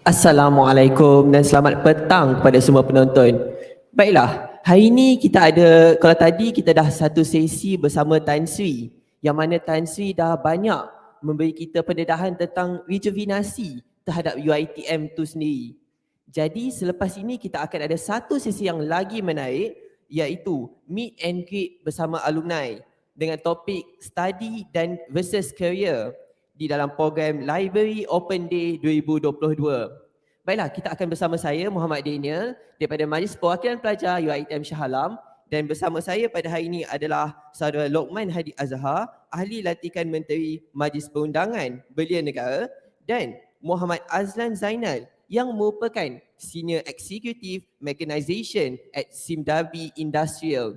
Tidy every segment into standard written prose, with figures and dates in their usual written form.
Assalamualaikum dan selamat petang kepada semua penonton. Baiklah, hari ini kita ada, kalau tadi kita dah satu sesi bersama Tan Sri, yang mana Tan Sri dah banyak memberi kita pendedahan tentang rejuvenasi terhadap UiTM itu sendiri. Jadi selepas ini kita akan ada satu sesi yang lagi menarik, iaitu Meet and Greet bersama alumni dengan topik Study dan versus Career di dalam program Library Open Day 2022. Baiklah, kita akan bersama saya Muhammad Daniel daripada Majlis Perwakilan Pelajar UiTM SHAH dan bersama saya pada hari ini adalah Saudara Lokman Hadi Azhar, Ahli Latihan Menteri Majlis Perundangan Belia Negara, dan Muhammad Azlan Zainal yang merupakan Senior Executive Mechanization at Simdabi Industrial.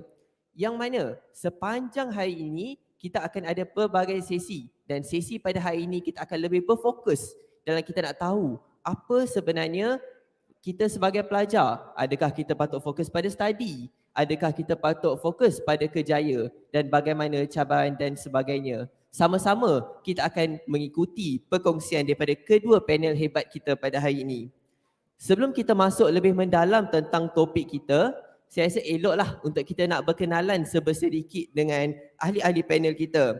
Yang mana sepanjang hari ini kita akan ada pelbagai sesi. Dan sesi pada hari ini kita akan lebih berfokus dalam kita nak tahu apa sebenarnya kita sebagai pelajar. Adakah kita patut fokus pada study? Adakah kita patut fokus pada kerjaya? Dan bagaimana cabaran dan sebagainya. Sama-sama kita akan mengikuti perkongsian daripada kedua panel hebat kita pada hari ini. Sebelum kita masuk lebih mendalam tentang topik kita, saya rasa eloklah untuk kita nak berkenalan sebersedikit dengan ahli-ahli panel kita.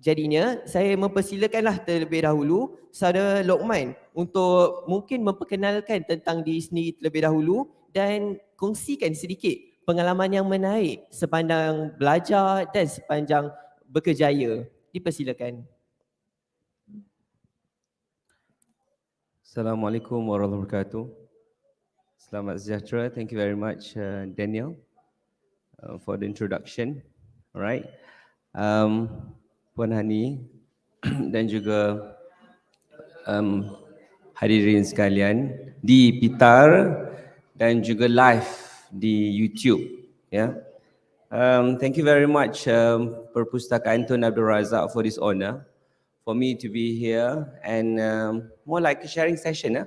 Jadinya, saya mempersilakanlah terlebih dahulu Saudara Lokman untuk mungkin memperkenalkan tentang diri sendiri terlebih dahulu dan kongsikan sedikit pengalaman yang menarik sepanjang belajar dan sepanjang berkerjaya. Dipersilakan. Assalamualaikum warahmatullahi wabarakatuh. Selamat sejahtera. Thank you very much, Daniel, for the introduction. Alright. Puan Hani dan juga hadirin sekalian di PTAR dan juga live di YouTube. Yeah. Thank you very much Perpustakaan Tun Abdul Razak for this honor for me to be here and more like a sharing session.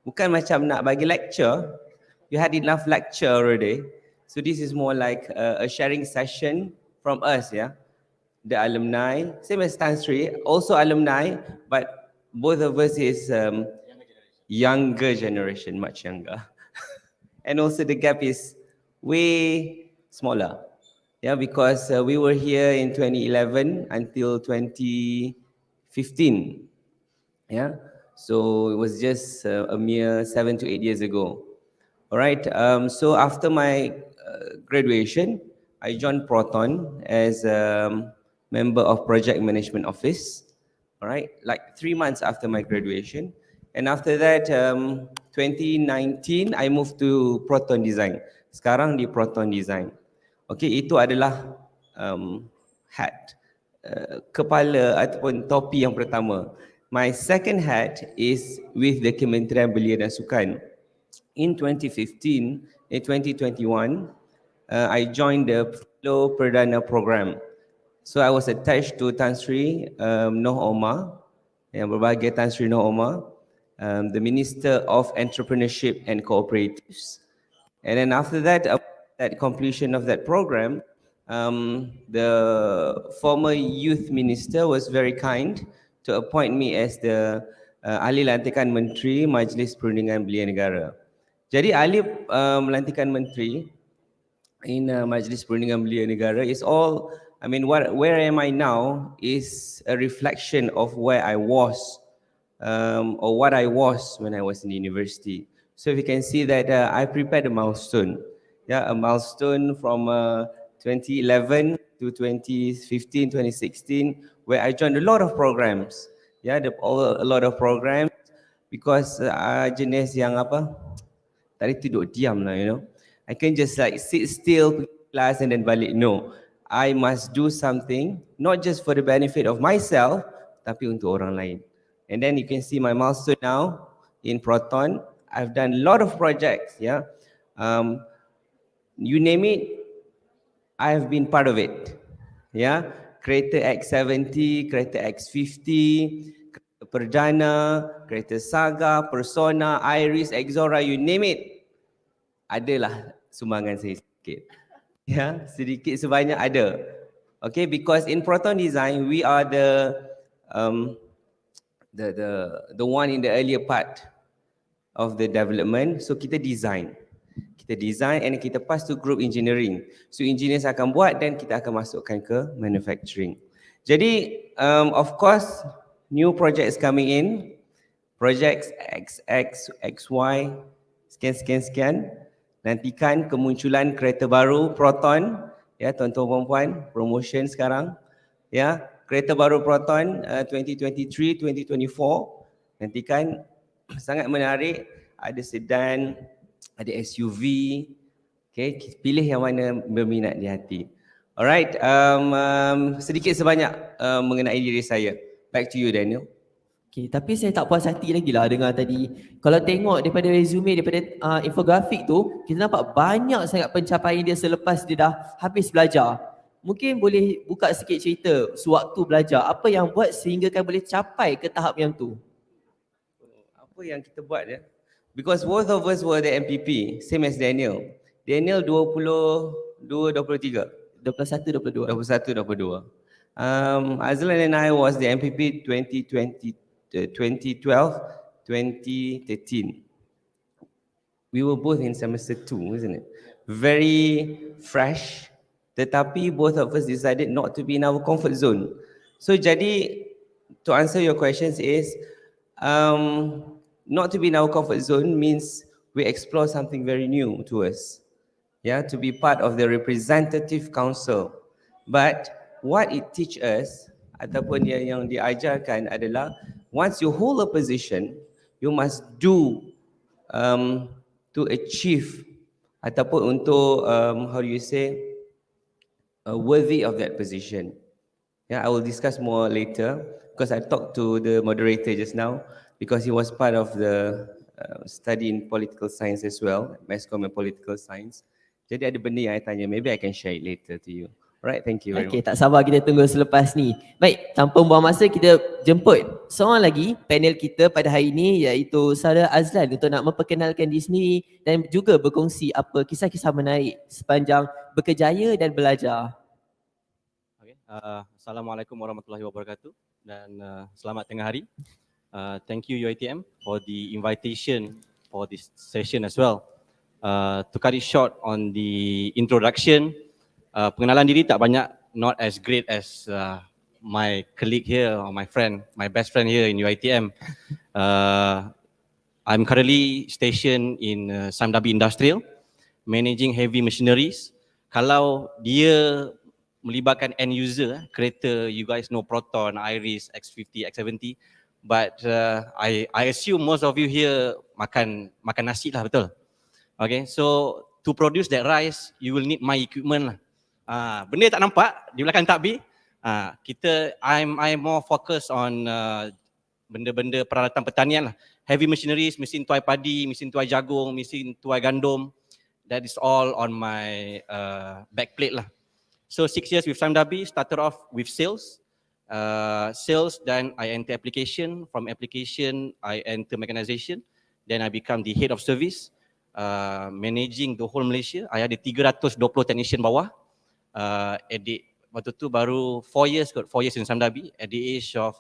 Bukan macam nak bagi lecture. You had enough lecture already. So this is more like a sharing session from us, yeah. The alumni, same as Tan Sri, also alumni, but both of us is younger generation, much younger. And also the gap is way smaller. Yeah, because we were here in 2011 until 2015. Yeah, so it was just a mere 7 to 8 years ago. All right, so after my graduation, I joined Proton as member of Project Management Office, all right, like 3 months after my graduation. And after that, 2019, I moved to Proton Design. Sekarang di Proton Design. Okay, itu adalah hat, kepala ataupun topi yang pertama. My second hat is with the Kementerian Belia dan Sukan. in 2015, in 2021, I joined the Fellow Perdana program. So I was attached to Tan Sri Noh Omar, yang berbahagia Tan Sri Noh Omar, the Minister of Entrepreneurship and Cooperatives. And then after that, at completion of that program, the former youth minister was very kind to appoint me as the ahli lantikan menteri Majlis Perundingan Belia Negara. Jadi ahli lantikan menteri in Majlis Perundingan Belia Negara is all, I mean, where am I now is a reflection of where I was or what I was when I was in university. So if you can see that I prepared a milestone, yeah, a milestone from 2011 to 2015, 2016, where I joined a lot of programs, yeah, a lot of programs, because jenis yang apa, tadi duduk diam lah, you know. I can just like sit still, class and then balik. No, I must do something, not just for the benefit of myself, tapi untuk orang lain. And then you can see my milestone now in Proton. I've done a lot of projects, yeah. You name it, I've been part of it, yeah. Kereta X70, kereta X50, kereta Perdana, kereta Saga, Persona, Iris, Exora, you name it, adalah sumbangan saya sedikit. Ya, sedikit sebanyak ada. Okay, because in Proton Design we are the one in the earlier part of the development. So kita design and kita pass to group engineering. So engineers akan buat dan kita akan masukkan ke manufacturing. Jadi of course new projects coming in, projects XX, XY, sekian. Nantikan kemunculan kereta baru Proton, ya tuan-tuan puan-puan, promotion sekarang, ya kereta baru Proton 2023, 2024. Nantikan, sangat menarik, ada sedan, ada SUV. Okay, pilih yang mana berminat di hati. Alright, sedikit sebanyak mengenai diri saya. Back to you, Daniel. Okay, tapi saya tak puas hati lagi lah dengar tadi. Kalau tengok daripada resume, daripada infografik tu, kita nampak banyak sangat pencapaian dia selepas dia dah habis belajar. Mungkin boleh buka sikit cerita sewaktu belajar, apa yang buat sehingga kan boleh capai ke tahap yang tu? Apa yang kita buat ya? Because both of us were the MPP, same as Daniel. Daniel 22, 23. 21, 22. Azlan and I was the MPP 2012, 2013. We were both in semester 2, isn't it? Very fresh, tetapi both of us decided not to be in our comfort zone. So jadi, to answer your questions is, not to be in our comfort zone means we explore something very new to us. Yeah, to be part of the representative council. But what it teach us ataupun yang diajarkan adalah once you hold a position, you must do to achieve ataupun untuk how do you say worthy of that position. Yeah, I will discuss more later because I talked to the moderator just now because he was part of the study in political science as well, mass comm and political science. Jadi ada benda yang I tanya, maybe I can share it later to you. Alright, thank you very much. Okay, tak sabar kita tunggu selepas ni. Baik, tanpa membuang masa kita jemput seorang lagi panel kita pada hari ini iaitu Saudara Azlan untuk nak memperkenalkan diri sendiri dan juga berkongsi apa kisah-kisah menarik sepanjang berkejaya dan belajar. Okay. Assalamualaikum warahmatullahi wabarakatuh dan selamat tengah hari. Thank you UiTM for the invitation for this session as well. To cut it short on the introduction, pengenalan diri tak banyak, not as great as my colleague here or my best friend here in UiTM. I'm currently stationed in Samdabi Industrial, managing heavy machineries. Kalau dia melibatkan end user, kereta, you guys know Proton, Iris, X50, X70, but I assume most of you here makan nasi lah, betul? Okay, so to produce that rice, you will need my equipment lah. Benda tak nampak di belakang takbir. I'm more focused on benda-benda peralatan pertanian lah. heavy machineries, mesin tuai padi, mesin tuai jagung, mesin tuai gandum. That is all on my backplate lah. So 6 years with Samdabi, started off with sales. Sales, then I enter application. From application, I enter mechanization. Then I become the head of service, managing the whole Malaysia. I ada 320 technician bawah. Waktu tu baru 4 years in Samdabi at the age of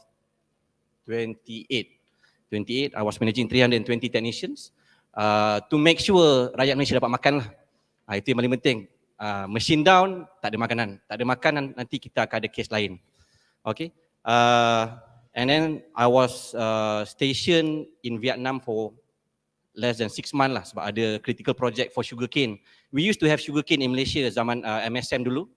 28, I was managing 320 technicians to make sure rakyat Malaysia dapat makan lah. Itu yang paling penting. Machine down, tak ada makanan, nanti kita akan ada case lain. Okay. And then I was stationed in Vietnam for less than 6 months lah sebab ada critical project for sugarcane. We used to have sugarcane in Malaysia zaman MSM dulu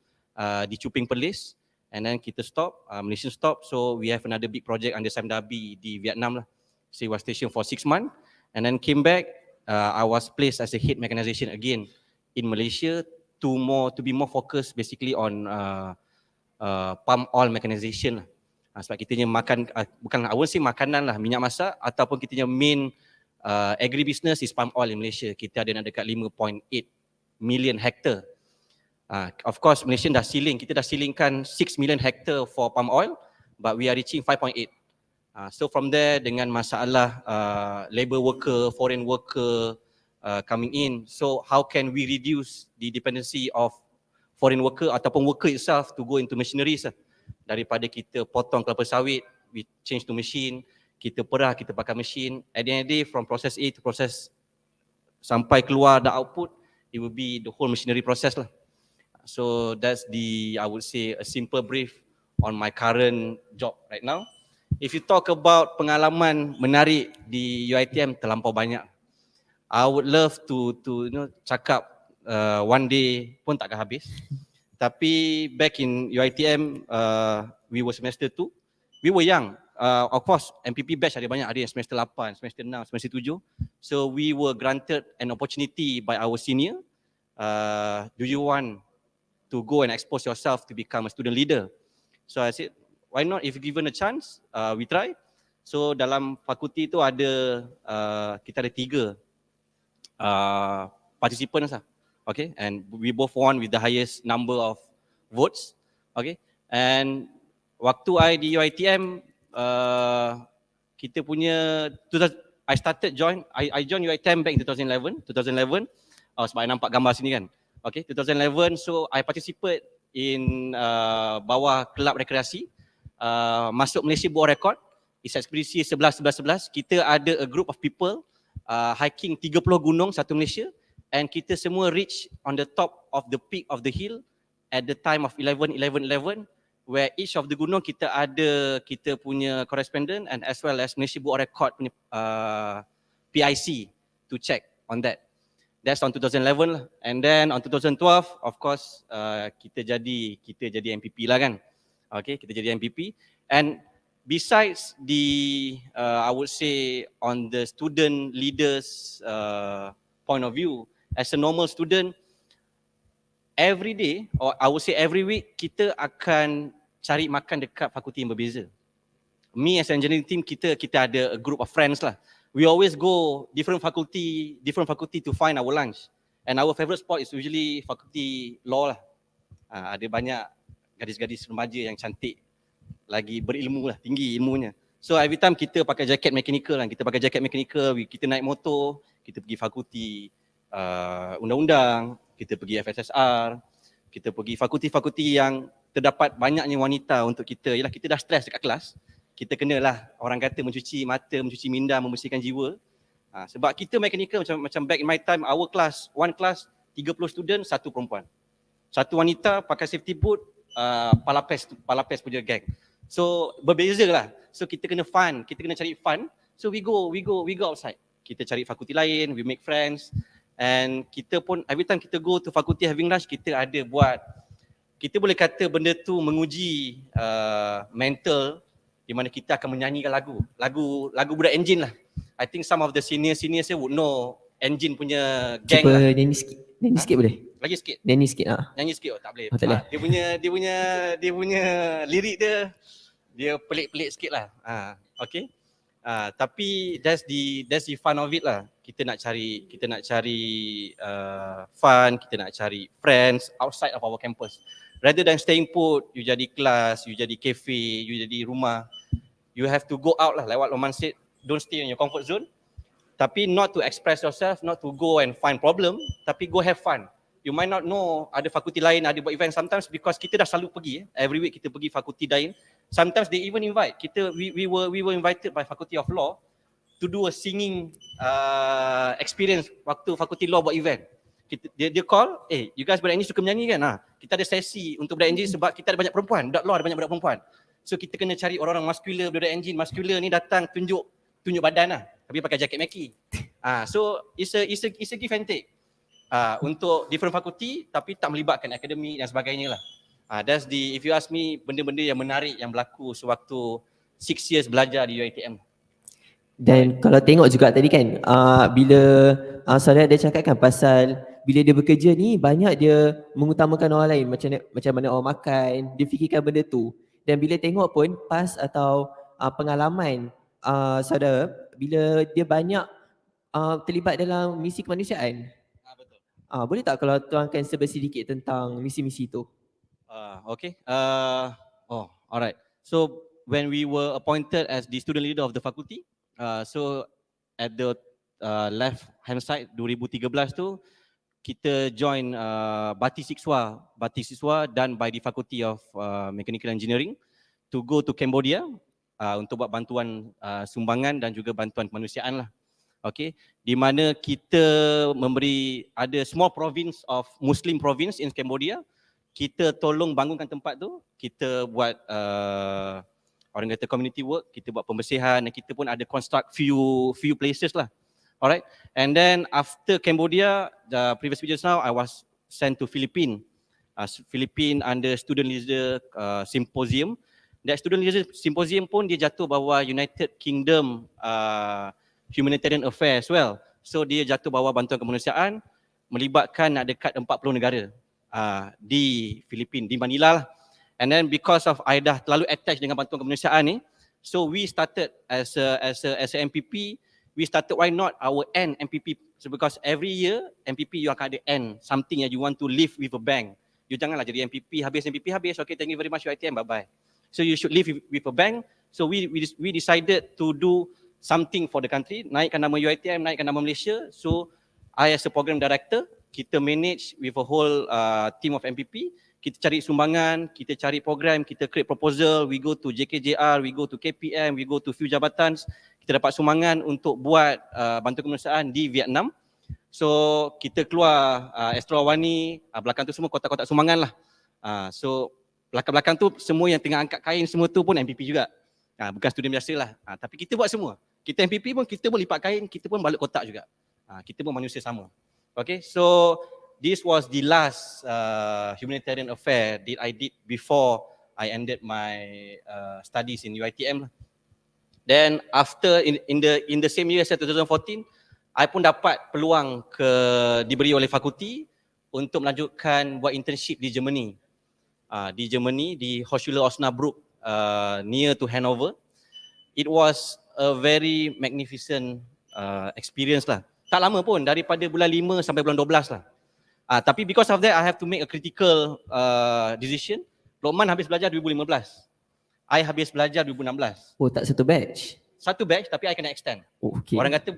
di Cuping Perlis, and then kita stop, Malaysian stop, so we have another big project under Samdabi di Vietnam lah. So I was stationed for 6 months and then came back. I was placed as a head mechanization again in Malaysia to be more focused basically on palm oil mechanization lah. Sebab kitanya makan, bukan I won't say makanan lah, minyak masak ataupun kitanya main agribusiness is palm oil in Malaysia. Kita ada dekat 5.8 million hektar. Of course Malaysia kita dah ceilingkan 6 million hektar for palm oil, but we are reaching 5.8. So from there dengan masalah labor worker, foreign worker coming in, so how can we reduce the dependency of foreign worker ataupun worker itself to go into machineries lah. Daripada kita potong kelapa sawit, we change to machine, kita perah, kita pakai machine. At the end of the day, from process A to process sampai keluar the output, it will be the whole machinery process lah. So that's I would say a simple brief on my current job right now. If you talk about pengalaman menarik di UiTM, terlampau banyak. I would love to cakap one day pun takkan habis. Tapi back in UiTM, we were semester 2. We were young. Of course, MPP batch ada banyak. Ada yang semester 8, semester 6, semester 7. So we were granted an opportunity by our senior. Do you want to go and expose yourself to become a student leader? So I said, why not? If given a chance, we try. So dalam fakulti tu ada, kita ada 3 participants lah. Okay, and we both won with the highest number of votes. Okay, and waktu I di UiTM, kita punya, I joined UiTM back in 2011. Sebab I nampak gambar sini kan. Okay, 2011, so I participate in bawah kelab rekreasi, masuk Malaysia Buat Rekod, is ekspedisi 11-11-11. Kita ada a group of people hiking 30 gunung satu Malaysia, and kita semua reach on the top of the peak of the hill at the time of 11-11-11, where each of the gunung kita ada kita punya correspondent and as well as Malaysia Buat Rekod punya PIC to check on that. That's on 2011 lah. And then on 2012, of course, kita jadi MPP lah kan. Okay, kita jadi MPP. And besides I would say on the student leaders point of view, as a normal student, every day or I would say every week, kita akan cari makan dekat fakulti yang berbeza. Me as an engineering team, kita ada a group of friends lah. We always go different faculty to find our lunch. And our favorite spot is usually fakulti law lah. Ada banyak gadis-gadis remaja yang cantik, lagi berilmu lah, tinggi ilmunya. So every time kita pakai jaket mechanical lah, kita naik motor, kita pergi fakulti undang-undang, kita pergi FSSR, kita pergi fakulti-fakulti yang terdapat banyaknya wanita untuk kita. Yalah, kita dah stres dekat kelas, kita kenalah orang kata mencuci mata, mencuci minda, membersihkan jiwa. Sebab kita mechanical macam back in my time, our class, one class 30 student, 1 perempuan. 1 wanita pakai safety boot, palapes punya gang. So berbeza lah. So kita kena fun, kita kena cari fun. So we go outside. Kita cari fakulti lain, we make friends. And kita pun every time kita go to fakulti having lunch, kita ada buat, kita boleh kata benda tu menguji mental, di mana kita akan menyanyikan lagu budak engine lah. I think some of the seniors would know engine punya gang. Cuba lah. nyanyi sikit boleh? Lagi sikit. Nyanyi sikit Nyanyi sikit tak boleh. Oh, tak boleh. Dia punya lirik dia pelik-pelik sikit lah. Okay. Tapi that's the fun of it lah. Kita nak cari fun, kita nak cari friends outside of our campus. Rather than staying put, you jadi kelas, you jadi cafe, you jadi rumah. You have to go out lah, like what Loman said. Don't stay in your comfort zone. Tapi not to express yourself, not to go and find problem, tapi go have fun. You might not know ada fakulti lain ada buat event sometimes because kita dah selalu pergi. Every week kita pergi fakulti lain. Sometimes they even invite. We were invited by Faculty of Law to do a singing experience waktu fakulti law buat event. Dia call, you guys budak engineer suka menyanyi kan? Kita ada sesi untuk budak engineer sebab kita ada banyak perempuan. Budak law ada banyak budak perempuan. So kita kena cari orang-orang muscular, budak engineer muscular ni datang tunjuk badan lah. Tapi pakai jaket Mackie. So it's a give and take. Untuk different fakulti tapi tak melibatkan akademik dan sebagainya lah. That's if you ask me, benda-benda yang menarik yang berlaku sewaktu 6 years belajar di UiTM. Dan kalau tengok juga tadi kan, bila saudara ada cakap kan pasal bila dia bekerja ni banyak dia mengutamakan orang lain, macam mana orang makan, dia fikirkan benda tu. Dan bila tengok pun pas atau pengalaman saudara, bila dia banyak terlibat dalam misi kemanusiaan. Betul. Boleh tak kalau tuangkan sedikit tentang misi-misi tu? Okay. Alright. So when we were appointed as the student leader of the faculty, so at the left hand side 2013 tu kita join Batik Siswa done by the Faculty of Mechanical Engineering to go to Cambodia untuk buat bantuan sumbangan dan juga bantuan kemanusiaan lah. Okay, di mana kita memberi ada small province of Muslim province in Cambodia. Kita tolong bangunkan tempat tu, kita buat orang kata community work, kita buat pembersihan dan kita pun ada construct few places lah. Alright, and then after Cambodia, the previous videos now, I was sent to Philippines under student leader symposium. That student leader symposium pun dia jatuh bawah United Kingdom humanitarian affairs as well. So dia jatuh bawah bantuan kemanusiaan melibatkan nak dekat 40 negara. Di Filipina, di Manila lah. And then because of I dah terlalu attached dengan bantuan kemanusiaan ni, so we started as a MPP, we started why not our end MPP. So because every year MPP you akan ada end something yang you want to live with a bang. You janganlah jadi MPP habis, okay, thank you very much UiTM, bye bye. So you should live with a bang. So we decided to do something for the country, naikkan nama UiTM, naikkan nama Malaysia. So I as a program director, kita manage with a whole team of MPP. Kita cari sumbangan, kita cari program, kita create proposal, we go to JKJR, we go to KPM, we go to few jabatan. Kita dapat sumbangan untuk buat bantuan kemanusiaan di Vietnam. So kita keluar Estrawani, belakang tu semua kotak-kotak sumbangan lah. So belakang-belakang tu semua yang tengah angkat kain semua tu pun MPP juga. Bukan student biasa lah. Tapi kita buat semua. Kita MPP pun, kita pun lipat kain, kita pun balik kotak juga. Kita pun manusia sama. Okay, so this was the last humanitarian affair that I did before I ended my studies in UiTM. Then after in the same year, 2014, I pun dapat peluang diberi oleh fakulti untuk melanjutkan buat internship di Germany. Di Hochschule Osnabrück near to Hanover. It was a very magnificent experience lah. Tak lama pun, daripada bulan 5 sampai bulan 12 lah. Tapi because of that, I have to make a critical decision. Lokman habis belajar 2015. I habis belajar 2016. Oh, tak satu batch? Satu batch, tapi I kena extend. Oh, okay. Orang kata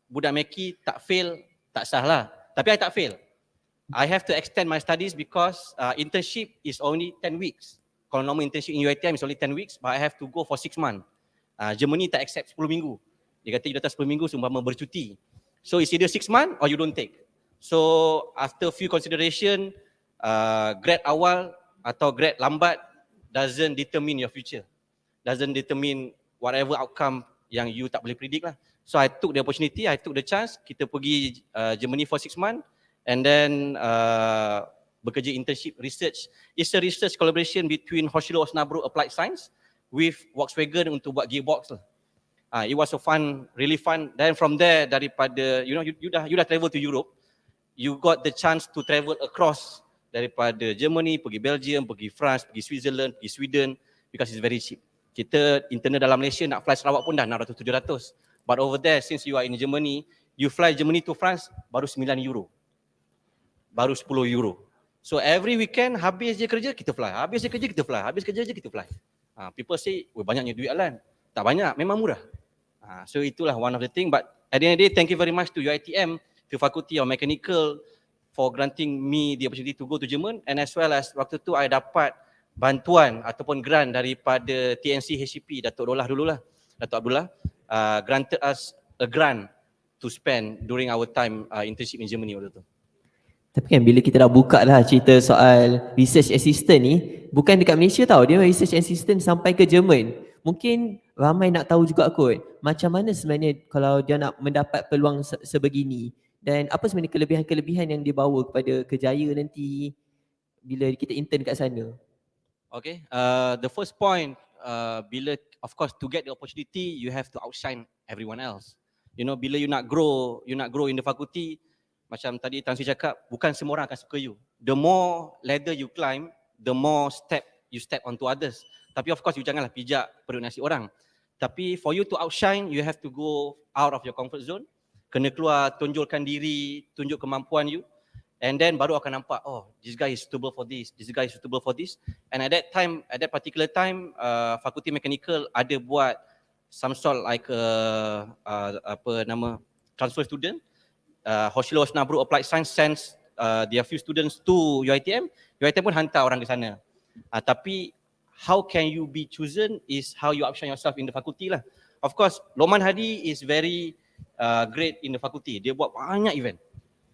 budak Mackie tak fail, tak sah lah. Tapi I tak fail. I have to extend my studies because internship is only 10 weeks. Kalau normal internship in UiTM is only 10 weeks, but I have to go for 6 months. Germany tak accept 10 minggu. Dia kata you datang 10 minggu seumpama bercuti. So it's either 6 months or you don't take. So after few consideration, grad awal atau grad lambat doesn't determine your future. Doesn't determine whatever outcome yang you tak boleh predict lah. So I took the opportunity, I took the chance. Kita pergi Germany for 6 months and then bekerja internship research. It's a research collaboration between Hochschule Osnabrück Applied Science with Volkswagen untuk buat gearbox lah. It was a fun, really fun. Then from there, daripada you dah travel to Europe, you got the chance to travel across daripada Germany, pergi Belgium, pergi France, pergi Switzerland, pergi Sweden because it's very cheap. Kita internal dalam Malaysia nak fly Sarawak pun dah 600-700. But over there, since you are in Germany, you fly Germany to France baru 9 euro. Baru 10 euro. So every weekend habis je kerja kita fly. Habis je kerja kita fly. Habis kerja je kita fly. People say, "Weh, banyaknya duit Alan." Tak banyak, memang murah. So itulah one of the thing. But at the end of the day, thank you very much to UiTM, to Faculty of Mechanical for granting me the opportunity to go to German, and as well as waktu tu I dapat bantuan ataupun grant daripada TNC HCP, Datuk Abdullah granted us a grant to spend during our time internship in Germany waktu tu. Tapi kan bila kita dah buka lah cerita soal research assistant ni, bukan dekat Malaysia tau, dia research assistant sampai ke Jerman. Mungkin ramai nak tahu juga kot, macam mana sebenarnya kalau dia nak mendapat peluang sebegini, dan apa sebenarnya kelebihan-kelebihan yang dia bawa kepada kerjaya nanti bila kita intern kat sana. Okay, the first point, bila of course to get the opportunity, you have to outshine everyone else. You know, bila you nak grow in the faculty, macam tadi Tan Sri cakap, bukan semua orang akan suka you. The more ladder you climb, the more step you step onto others. Tapi of course you janganlah pijak perut nasi orang. Tapi for you to outshine, you have to go out of your comfort zone. Kena keluar, tonjolkan diri, tunjuk kemampuan you. And then baru akan nampak, oh, this guy is suitable for this, this guy is suitable for this. And at that particular time, Fakulti Mechanical ada buat some sort like transfer student. Hoshilo Osnabru Applied Science sends their few students to UiTM. UiTM pun hantar orang ke sana. Tapi how can you be chosen is how you outshine yourself in the faculty lah. Of course, Lokman Hadi is very great in the faculty. Dia buat banyak event.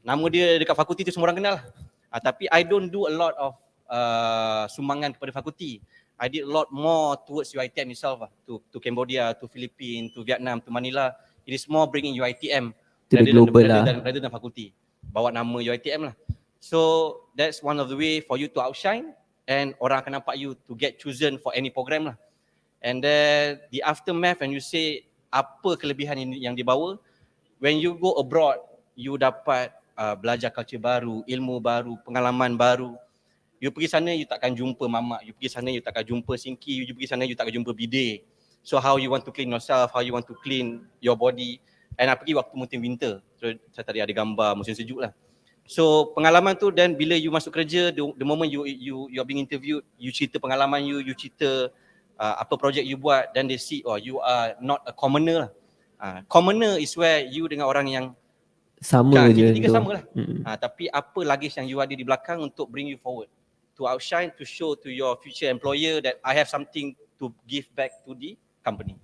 Nama dia dekat fakulti tu semua orang kenal lah. Tapi I don't do a lot of sumbangan kepada fakulti. I did a lot more towards UiTM itself lah. To Cambodia, to Philippines, to Vietnam, to Manila. It is more bringing UiTM rather than fakulti. Bawa nama UiTM lah. So that's one of the way for you to outshine, and orang akan nampak you to get chosen for any program lah. And then the aftermath, and you say apa kelebihan yang dibawa, when you go abroad, you dapat belajar culture baru, ilmu baru, pengalaman baru. You pergi sana, you takkan jumpa mamak. You pergi sana, you takkan jumpa sinki. You pergi sana, you takkan jumpa bidet. So how you want to clean yourself, how you want to clean your body. And I pergi waktu musim winter. So saya tadi ada gambar musim sejuk lah. So pengalaman tu, then bila you masuk kerja, the moment you are being interviewed, you cerita pengalaman you cerita apa projek you buat, then they see, oh, you are not a commoner lah. Commoner is where you dengan orang yang sama je. Kita tiga sama lah. Tapi apa luggage yang you ada di belakang untuk bring you forward, to outshine, to show to your future employer that I have something to give back to the company.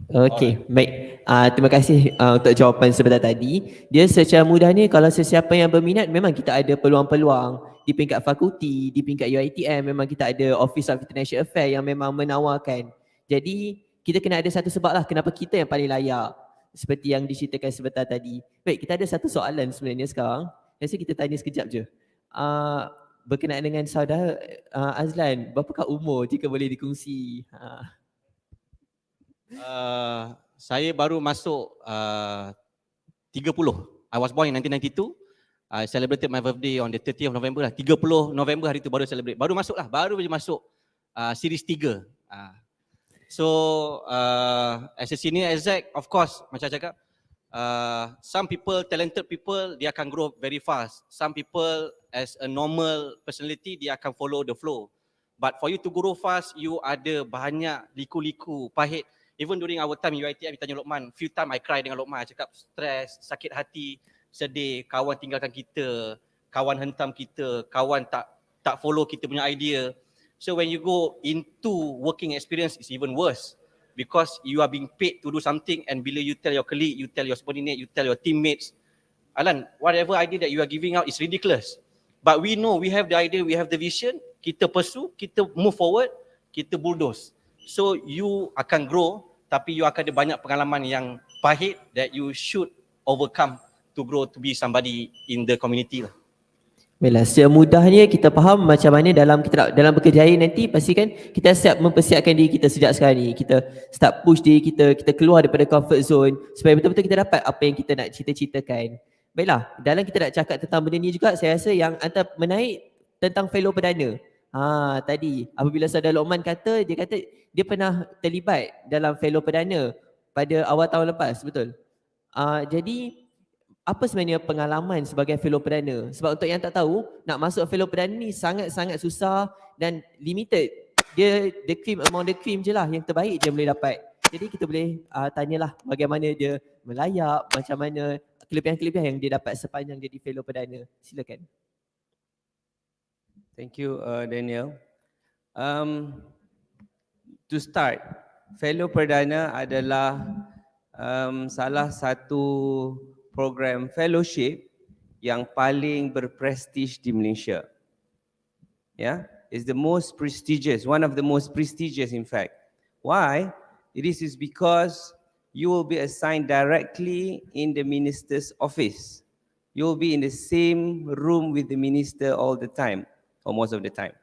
Okey, baik. Terima kasih untuk jawapan sebentar tadi. Dia secara mudahnya, kalau sesiapa yang berminat, memang kita ada peluang-peluang di peringkat fakulti, di peringkat UiTM, memang kita ada Office of International Affairs yang memang menawarkan. Jadi kita kena ada satu sebab lah kenapa kita yang paling layak, seperti yang diceritakan sebentar tadi. Baik, kita ada satu soalan sebenarnya sekarang. Rasa kita tanya sekejap je. Berkenaan dengan saudara Azlan, berapakah umur jika boleh dikongsi? Saya baru masuk 30. I was born in 1992. I celebrated my birthday on the 30th of November lah. 30 November hari tu baru celebrate. Baru masuk lah, baru je masuk series 3. So as a senior exec, of course, macam saya cakap, some people, talented people, dia akan grow very fast. Some people as a normal personality, dia akan follow the flow. But for you to grow fast, you ada banyak liku-liku, pahit. Even during our time UiTM, kita tanya Lokman, few time I cry dengan Lokman, cakap stres, sakit hati, sedih, kawan tinggalkan kita, kawan hentam kita, kawan tak follow kita punya idea. So when you go into working experience, it's even worse because you are being paid to do something, and bila you tell your colleague, you tell your subordinate, you tell your teammates, Alan, whatever idea that you are giving out is ridiculous. But we know, we have the idea, we have the vision, kita pursue, kita move forward, kita bulldoze. So you akan grow, tapi you akan ada banyak pengalaman yang pahit that you should overcome to grow to be somebody in the community lah. Baiklah, secara mudahnya kita faham macam mana dalam berkerjaya nanti, pastikan kita siap mempersiapkan diri kita sejak sekarang ni. Kita start push diri kita keluar daripada comfort zone supaya betul-betul kita dapat apa yang kita nak cita-citakan. Baiklah, dalam kita nak cakap tentang benda ni juga, saya rasa yang antara menarik tentang fellow perdana. Tadi apabila Saudara Lokman kata, dia kata dia pernah terlibat dalam fellow perdana pada awal tahun lepas, betul? Jadi apa sebenarnya pengalaman sebagai fellow perdana? Sebab untuk yang tak tahu, nak masuk fellow perdana ni sangat-sangat susah dan limited. Dia the cream among the cream je lah, yang terbaik je boleh dapat. Jadi kita boleh tanyalah bagaimana dia melayap, macam mana kelebihan-kelebihan yang dia dapat sepanjang jadi fellow perdana. Silakan. Thank you, Daniel. To start, fellow perdana adalah salah satu program fellowship yang paling berprestij di Malaysia. Yeah, it's the most prestigious, one of the most prestigious in fact. Why? This is because you will be assigned directly in the minister's office. You will be in the same room with the minister all the time, or most of the time.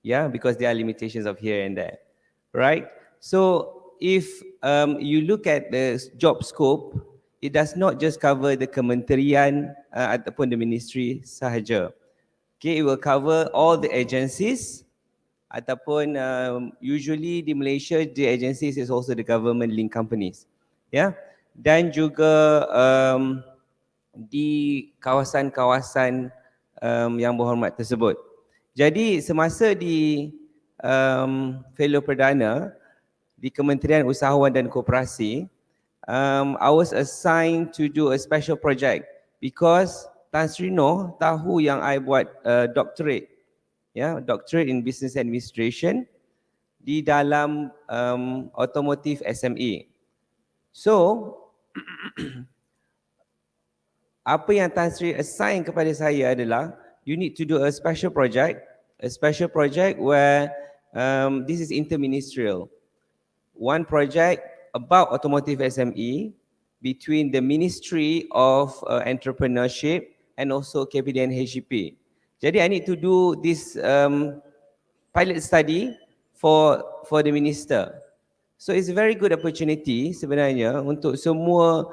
Yeah, because there are limitations of here and there, right? So if you look at the job scope, it does not just cover the kementerian ataupun the ministry sahaja. Okay, it will cover all the agencies ataupun usually di Malaysia the agencies is also the government linked companies. Yeah, dan juga di kawasan-kawasan yang berhormat tersebut. Jadi semasa di fellow perdana di Kementerian Usahawan dan Koperasi, I was assigned to do a special project because Tan Sri Noh tahu yang I buat doctorate, doctorate in business administration di dalam automotive SME. So apa yang Tan Sri assign kepada saya adalah you need to do a special project where this is interministerial. One project about automotive SME between the Ministry of Entrepreneurship and also KPDN HGP. Jadi I need to do this pilot study for the minister. So it's a very good opportunity sebenarnya untuk semua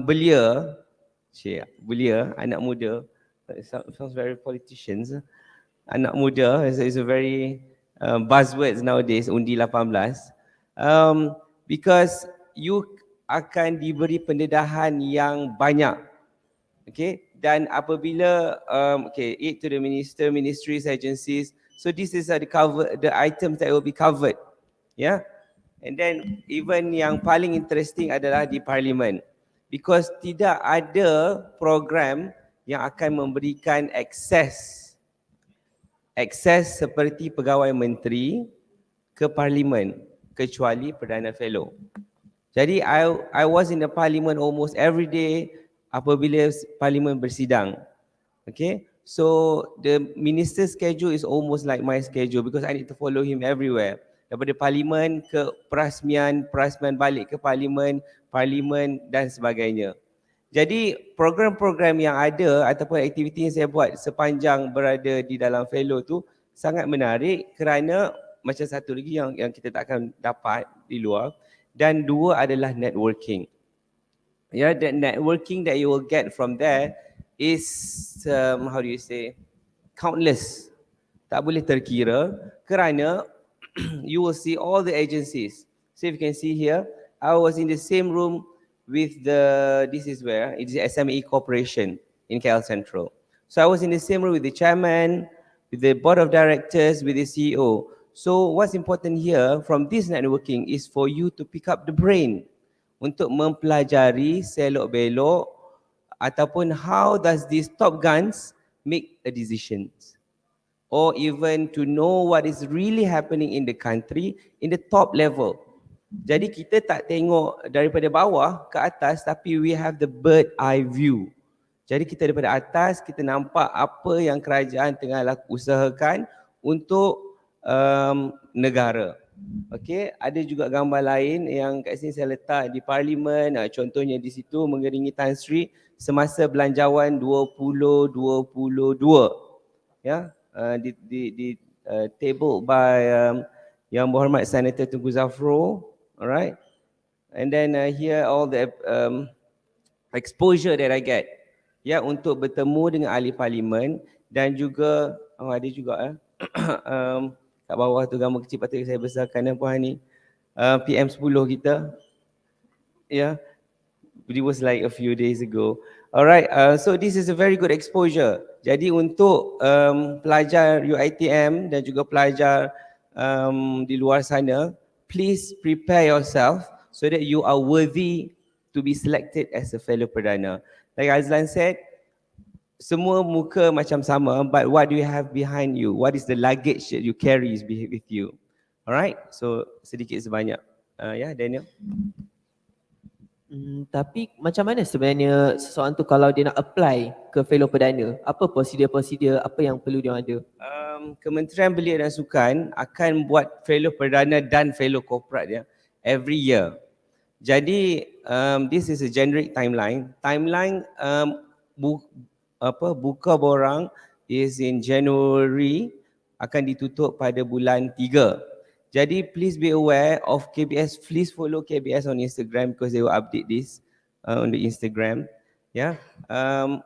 belia, anak muda. It sounds very politicians. Anak muda is a very buzzwords nowadays, undi 18. Because you akan diberi pendedahan yang banyak. Okay, dan apabila it to the ministries, agencies, so this is the items that will be covered. Yeah, and then even yang paling interesting adalah di parlimen, because tidak ada program yang akan memberikan akses seperti pegawai menteri ke parlimen kecuali Perdana Fellow. Jadi I was in the parliament almost every day apabila parlimen bersidang. Okay, so the minister's schedule is almost like my schedule because I need to follow him everywhere. Daripada parlimen ke perasmian balik ke parlimen dan sebagainya. Jadi program-program yang ada ataupun aktiviti yang saya buat sepanjang berada di dalam fellow tu sangat menarik kerana macam satu lagi yang kita tak akan dapat di luar, dan dua adalah networking. Yeah, the networking that you will get from there is countless. Tak boleh terkira kerana you will see all the agencies. So if you can see here, I was in the same room with this is where it is SME Corporation in KL Central. So I was in the same room with the chairman, with the board of directors, with the CEO. So what's important here from this networking is for you to pick up the brain untuk mempelajari selok-belok ataupun how does these top guns make a decisions, or even to know what is really happening in the country in the top level. Jadi kita tak tengok daripada bawah ke atas, tapi we have the bird eye view. Jadi kita daripada atas kita nampak apa yang kerajaan tengah usahakan untuk negara. Okey, ada juga gambar lain yang kat sini saya letak di parlimen. Contohnya di situ mengiringi Tan Sri semasa belanjawan 2022. Ya, di table by Yang Berhormat Senator Tunku Zafro. Alright, and then here all the exposure that I get, untuk bertemu dengan ahli parlimen dan juga ada juga kat bawah tu gambar kecil patut saya besarkan puan ni. PM10 kita. Yeah. It was like a few days ago. Alright, so this is a very good exposure. Jadi untuk pelajar UiTM dan juga pelajar di luar sana, please prepare yourself so that you are worthy to be selected as a fellow perdana. Like Azlan said, semua muka macam sama, but what do you have behind you? What is the luggage that you carry with you? Alright, so sedikit sebanyak. Yeah, Daniel? Tapi macam mana sebenarnya seseorang tu kalau dia nak apply ke fellow perdana? Apa prosedur-prosedur, apa yang perlu dia ada? Kementerian Belia dan Sukan akan buat fellow perdana dan fellow korporat ya every year. Jadi this is a generic timeline. Timeline buka borang is in January, akan ditutup pada bulan 3. Jadi please be aware of KBS. Please follow KBS on Instagram because they will update this on the Instagram. Ya,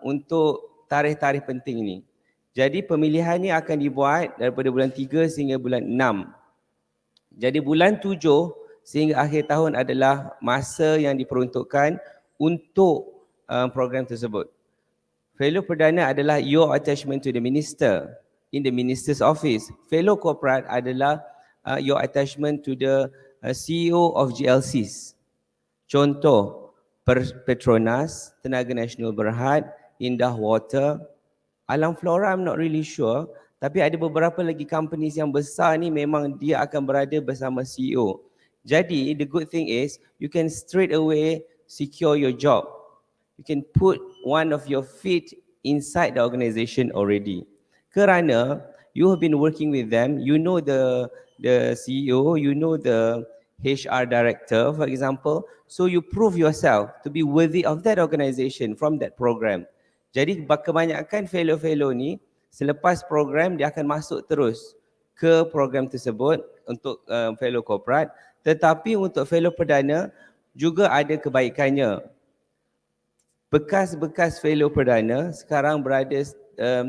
untuk tarikh-tarikh penting ini. Jadi pemilihan ni akan dibuat daripada bulan 3 sehingga bulan 6. Jadi bulan 7 sehingga akhir tahun adalah masa yang diperuntukkan untuk program tersebut. Fellow perdana adalah your attachment to the minister in the minister's office. Fellow corporate adalah your attachment to the CEO of GLCs. Contoh, Petronas, Tenaga Nasional Berhad, Indah Water, Alam Flora I'm not really sure, tapi ada beberapa lagi companies yang besar ni memang dia akan berada bersama CEO. Jadi the good thing is you can straight away secure your job. You can put one of your feet inside the organisation already. Kerana you have been working with them, you know the CEO, you know the HR director, for example. So you prove yourself to be worthy of that organisation from that program. Jadi kebanyakan fellow-fellow ni selepas program dia akan masuk terus ke program tersebut untuk fellow korporat. Tetapi untuk fellow perdana juga ada kebaikannya. Bekas-bekas fellow perdana sekarang berada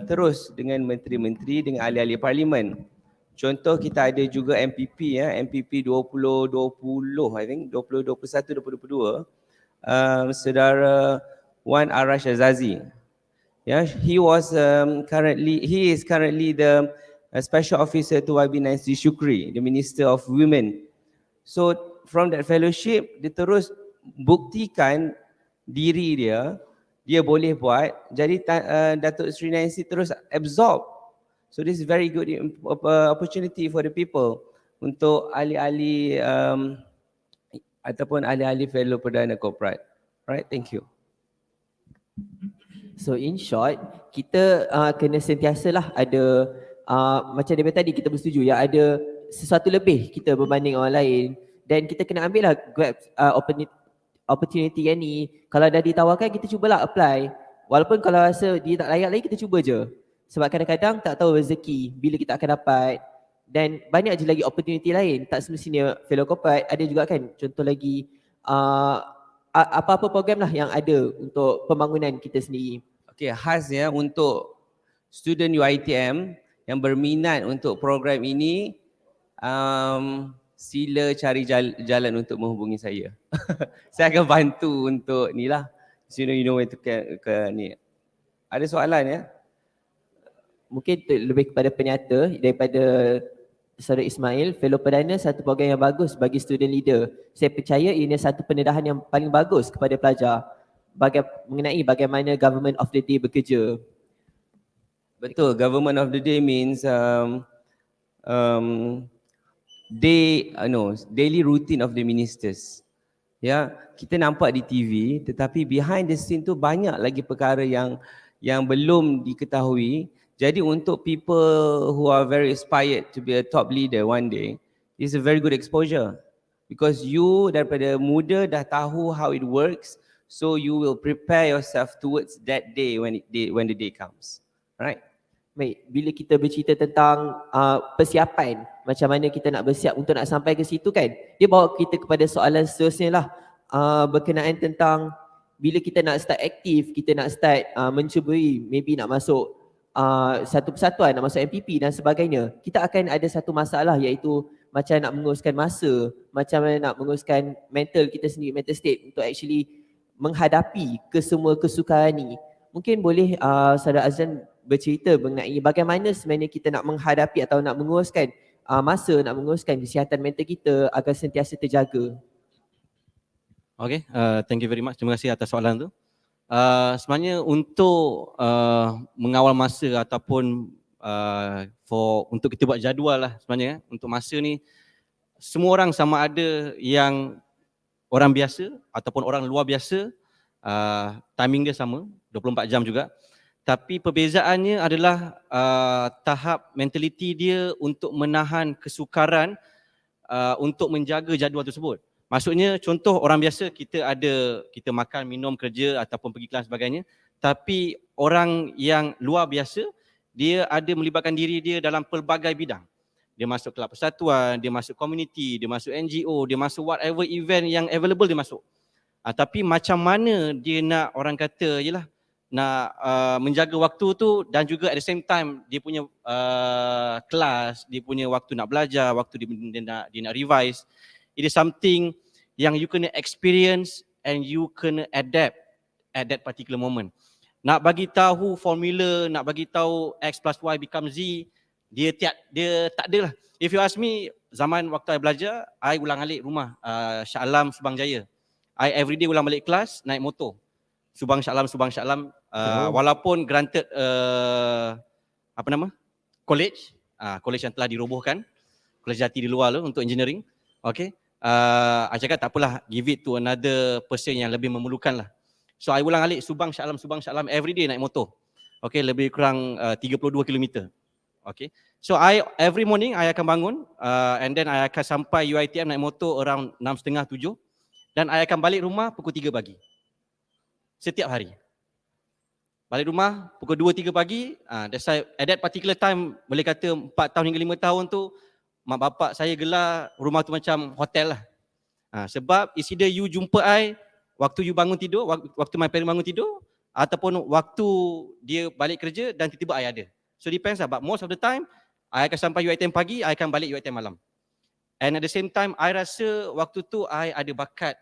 terus dengan menteri-menteri, dengan ahli-ahli parlimen. Contoh kita ada juga MPP ya, MPP 2020 I think 2021 2022 saudara Wan Arash Azazi. Yeah, he is currently the special officer to YB Nancy Shukri, the Minister of Women. So from that fellowship dia terus buktikan diri dia boleh buat. Jadi Datuk Sri Nancy terus absorb. So this is very good opportunity for the people untuk ahli-ahli ataupun ahli-ahli fellow perdana korporat. Alright, thank you. So in short, kita kena sentiasalah ada macam daripada tadi kita bersetuju ya, ada sesuatu lebih kita berbanding orang lain, dan kita kena ambil lah grab opportunity yang ni. Kalau dah ditawarkan, kita cubalah apply. Walaupun kalau rasa dia tak layak lagi, kita cuba je. Sebab kadang-kadang tak tahu rezeki bila kita akan dapat, dan banyak je lagi opportunity lain. Tak semestinya fellow corporate, ada juga kan contoh lagi apa-apa program lah yang ada untuk pembangunan kita sendiri. Okay, khasnya untuk student UiTM yang berminat untuk program ini, sila cari jalan untuk menghubungi saya. Saya akan bantu untuk ni lah. So you know where to ke ni. Ada soalan ya? Mungkin lebih kepada penyata daripada Saudara Ismail, fellow perdana satu program yang bagus bagi student leader. Saya percaya ini satu pendedahan yang paling bagus kepada pelajar mengenai bagaimana government of the day bekerja. Betul, government of the day means daily routine of the ministers. Ya, kita nampak di TV, tetapi behind the scene tu banyak lagi perkara yang belum diketahui. Jadi untuk people who are very inspired to be a top leader one day, it's a very good exposure. Because you daripada muda dah tahu how it works, so you will prepare yourself towards that day when the day comes. Right? Baik, bila kita bercerita tentang persiapan, macam mana kita nak bersiap untuk nak sampai ke situ kan, dia bawa kita kepada soalan seterusnya lah, berkenaan tentang bila kita nak start aktif, kita nak start mencuburi, maybe nak masuk satu persatuan nak masuk MPP dan sebagainya, kita akan ada satu masalah iaitu macam nak menguruskan masa, macam mana nak menguruskan mental kita sendiri, mental state untuk actually menghadapi kesemua kesukaran ni. Mungkin boleh Saudara Azlan bercerita mengenai bagaimana sebenarnya kita nak menghadapi atau nak menguruskan masa, nak menguruskan kesihatan mental kita agar sentiasa terjaga. Okay, thank you very much. Terima kasih atas soalan tu. Sebenarnya untuk mengawal masa ataupun untuk kita buat jadual lah sebenarnya untuk masa ni, semua orang sama ada yang orang biasa ataupun orang luar biasa, timing dia sama, 24 jam juga. Tapi perbezaannya adalah tahap mentaliti dia untuk menahan kesukaran untuk menjaga jadual tersebut. Maksudnya contoh orang biasa kita makan, minum, kerja ataupun pergi kelas sebagainya. Tapi orang yang luar biasa, dia ada melibatkan diri dia dalam pelbagai bidang. Dia masuk kelab persatuan, dia masuk community, dia masuk NGO, dia masuk whatever event yang available dia masuk. Tapi macam mana dia nak, orang kata yelah, nak menjaga waktu tu dan juga at the same time dia punya kelas, dia punya waktu nak belajar, waktu dia nak revise. It is something yang you kena experience and you kena adapt at that particular moment. Nak bagi tahu formula, nak bagi tahu X plus Y become Z, dia tak ada lah. If you ask me, zaman waktu I belajar, I ulang alik rumah SHAH Alam Subang Jaya. I everyday ulang balik kelas naik motor. Subang SHAH Alam. Walaupun granted college yang telah dirobohkan, Kolej Jati di luar untuk engineering. Okay. I cakap tak apalah, give it to another person yang lebih memerlukan lah. So I ulang alik Subang SHAH Alam everyday naik motor. Okay, lebih kurang 32 km. Okay. So every morning I akan bangun and then I akan sampai UiTM naik motor around 6.30, 7 dan I akan balik rumah pukul 3 pagi. Setiap hari. Balik rumah pukul 2, 3 pagi. That's why at that particular time, boleh kata 4 tahun hingga 5 tahun tu, mak bapak saya gelar rumah tu macam hotel lah. Sebab is either you jumpa I waktu you bangun tidur, waktu my parents bangun tidur, ataupun waktu dia balik kerja dan tiba-tiba I ada. So depends lah, but most of the time, I akan sampai UiTM pagi, I akan balik UiTM malam. And at the same time, I rasa waktu tu I ada bakat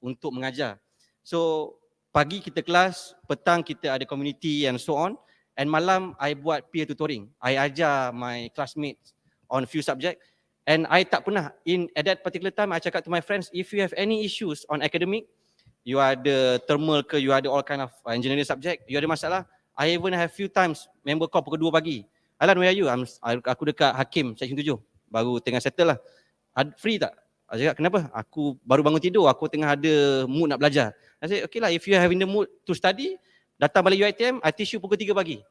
untuk mengajar. So pagi kita kelas, petang kita ada community and so on, and malam I buat peer tutoring. I ajar my classmates on few subject, and I tak pernah at that particular time I cakap to my friends, if you have any issues on academic, you ada thermal ke, you ada all kind of engineering subject, you ada masalah, I even have few times member call pukul 2 pagi. Alan, where are you? Aku dekat Hakim section 7, baru tengah settle lah. Free tak? I cakap, kenapa? Aku baru bangun tidur, aku tengah ada mood nak belajar. I said, okay lah, if you have in the mood to study, datang balik UiTM, I teach you pukul 3 pagi.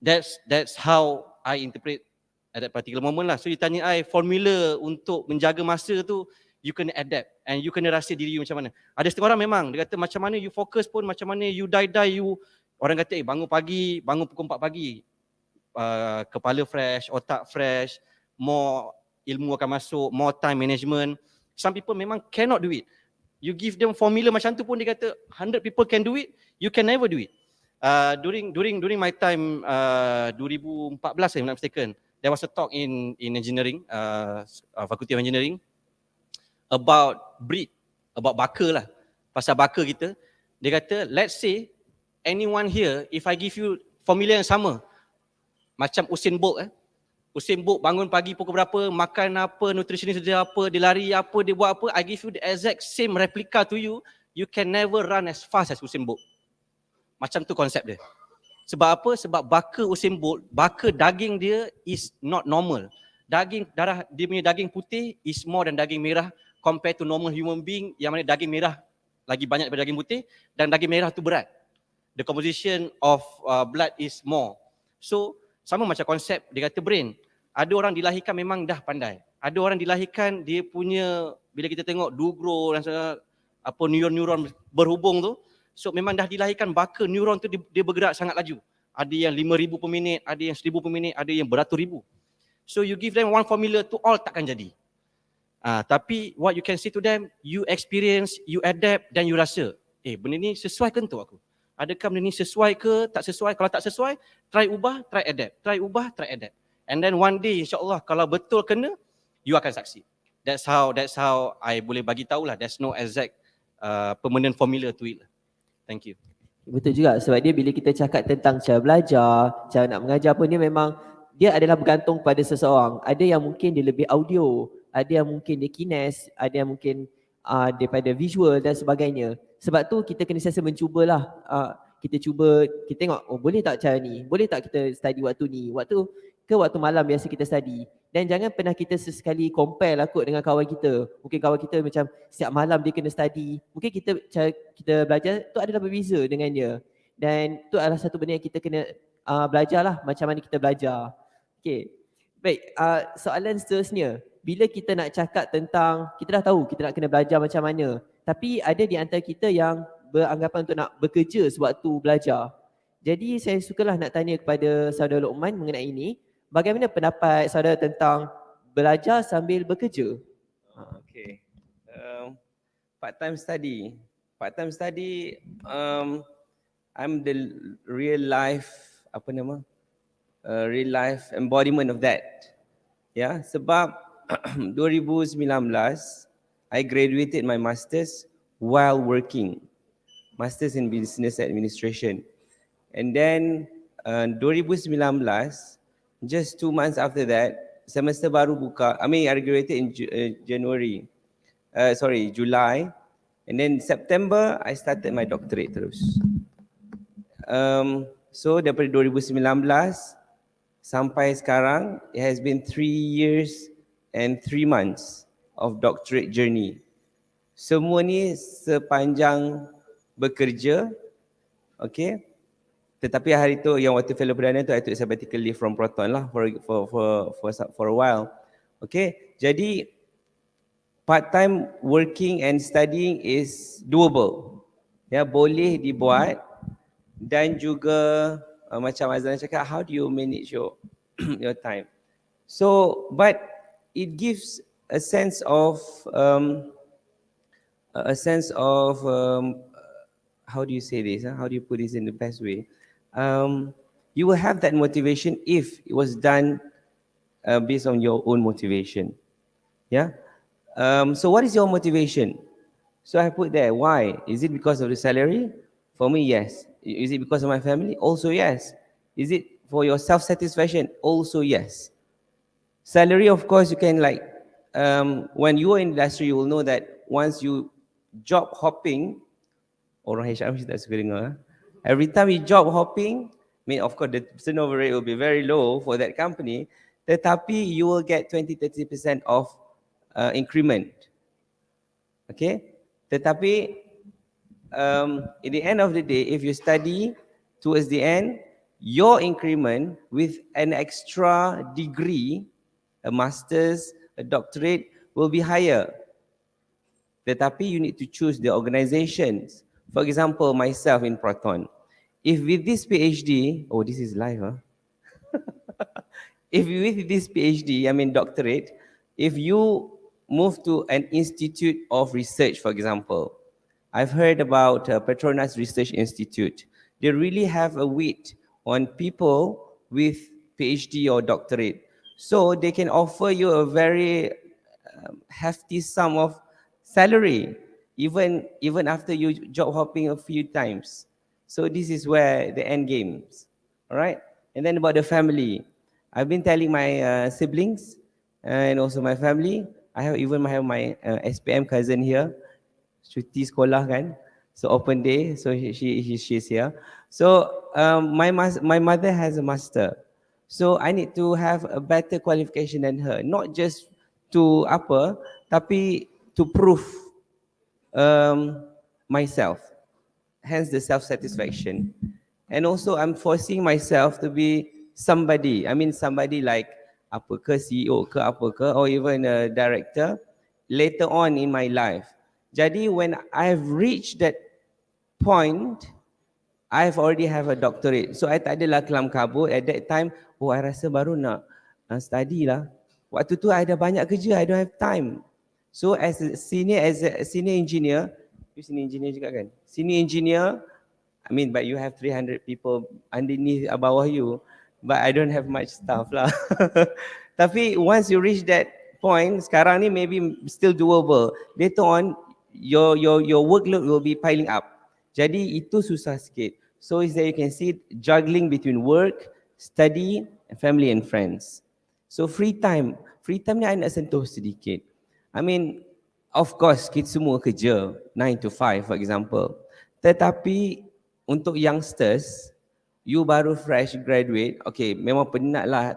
That's how I interpret at that particular moment lah. So you tanya I, formula untuk menjaga masa tu, you kena adapt and you kena rasa diri you macam mana. Ada setengah orang memang, dia kata macam mana you fokus pun, macam mana you die, you, orang kata bangun pagi, bangun pukul 4 pagi, kepala fresh, otak fresh, more ilmu akan masuk, more time management. Some people memang cannot do it. You give them formula macam tu pun dia kata 100 people can do it, you can never do it. During my time 2014 if I'm not mistaken, there was a talk in engineering, Faculty of Engineering, about breed, about baka lah, pasal baka kita. Dia kata, let's say anyone here, if I give you formula yang sama, macam Usain Bolt, Usain Bolt bangun pagi pukul berapa, makan apa, nutritionist dia apa, dia lari apa, dia buat apa, I give you the exact same replica to you, you can never run as fast as Usain Bolt. Macam tu konsep dia. Sebab apa? Sebab baka Usain Bolt, baka daging dia is not normal. Daging, darah dia punya daging putih is more than daging merah compared to normal human being yang mana daging merah lagi banyak daripada daging putih dan daging merah tu berat. The composition of blood is more. So, sama macam konsep dia kata brain. Ada orang dilahirkan memang dah pandai. Ada orang dilahirkan dia punya, bila kita tengok dugro dan apa neuron-neuron berhubung tu, so memang dah dilahirkan baka neuron tu dia bergerak sangat laju. Ada yang 5,000 per minit, ada yang 1,000 per minit, ada yang beratus ribu. So you give them one formula to all takkan jadi. Tapi what you can say to them, you experience, you adapt dan you rasa, benda ni sesuai ke untuk aku? Adakah benda ni sesuai ke, tak sesuai? Kalau tak sesuai, try ubah, try adapt. Try ubah, try adapt. And then one day insya-Allah kalau betul kena, you akan succeed. That's how I boleh bagi tahulah. There's no exact permanent formula to it. Thank you. Betul juga, sebab dia bila kita cakap tentang cara belajar, cara nak mengajar pun dia memang dia adalah bergantung pada seseorang. Ada yang mungkin dia lebih audio, ada yang mungkin dia kines, ada yang mungkin daripada visual dan sebagainya. Sebab tu kita kena sentiasa mencubalah. Kita cuba, kita tengok, oh boleh tak cara ni? Boleh tak kita study waktu ni? Waktu malam biasa kita study. Dan jangan pernah kita sesekali compare lah kot dengan kawan kita. Mungkin kawan kita macam setiap malam dia kena study. Mungkin cara kita belajar tu adalah berbeza dengan dia. Dan tu adalah satu benda yang kita kena belajar lah, macam mana kita belajar. Okay. Baik, soalan seterusnya. Bila kita nak cakap tentang, kita dah tahu kita nak kena belajar macam mana. Tapi ada di antara kita yang beranggapan untuk nak bekerja sewaktu belajar. Jadi saya sukalah nak tanya kepada saudara Luqman mengenai ini. Bagaimana pendapat saudara tentang belajar sambil bekerja? Okay. Part-time study. Part-time study, I'm the real life, real life embodiment of that. Ya, sebab 2019, I graduated my masters while working. Masters in Business Administration. And then 2019, just 2 months after that, semester baru buka. I graduated in July. And then September, I started my doctorate terus. So daripada 2019 sampai sekarang, it has been 3 years and 3 months of doctorate journey. Semua ni sepanjang bekerja, okay? Tetapi hari tu yang waktu fellow perdana tu I took sabbatical leave from Proton lah for a while. Okay, jadi part-time working and studying is doable. Ya, boleh dibuat dan juga macam Azlan cakap, how do you manage your your time? So, but it gives a sense of how do you say this? How do you put this in the best way? You will have that motivation if it was done based on your own motivation. Yeah. So what is your motivation? So I put there, why? Is it because of the salary? For me, yes. Is it because of my family? Also, yes. Is it for your self-satisfaction? Also, yes. Salary, of course, you can when you are in industry, you will know that once you job hopping, orang HR mesti tak suka dengar. Every time you job hopping, of course the turnover rate will be very low for that company, tetapi you will get 20-30% of increment. Okay? Tetapi at the end of the day, if you study towards the end, your increment with an extra degree, a master's, a doctorate, will be higher. Tetapi you need to choose the organizations. For example, myself in Proton. If with this PhD, oh, this is live, huh? If with this PhD, doctorate, if you move to an institute of research, for example, I've heard about Petronas Research Institute. They really have a weight on people with PhD or doctorate. So they can offer you a very hefty sum of salary, even after you job hopping a few times. So this is where the end games, all right? And then about the family, I've been telling my siblings and also my family. I have my SPM cousin here, cuti sekolah kan, so open day, so she's here. So my mother has a master, so I need to have a better qualification than her, not just to tapi to prove myself, hence the self-satisfaction. And also I'm forcing myself to be somebody, somebody like CEO ke or even a director later on in my life. Jadi when I've reached that point, I've already have a doctorate. So I tak adalah kelam kabut at that time, I rasa baru nak study lah. Waktu tu I ada banyak kerja, I don't have time. So as a senior engineer, you senior engineer juga kan? Senior engineer, I mean, but you have 300 people underneath bawah you, but I don't have much stuff lah. Tapi once you reach that point, sekarang ni maybe still doable. Later on, your workload will be piling up. Jadi itu susah sikit. So is that you can see juggling between work, study, and family and friends. So free time ni I nak sentuh sedikit. I mean, of course kita semua kerja 9 to 5 for example. Tetapi untuk youngsters, you baru fresh graduate, okay, memang penat lah,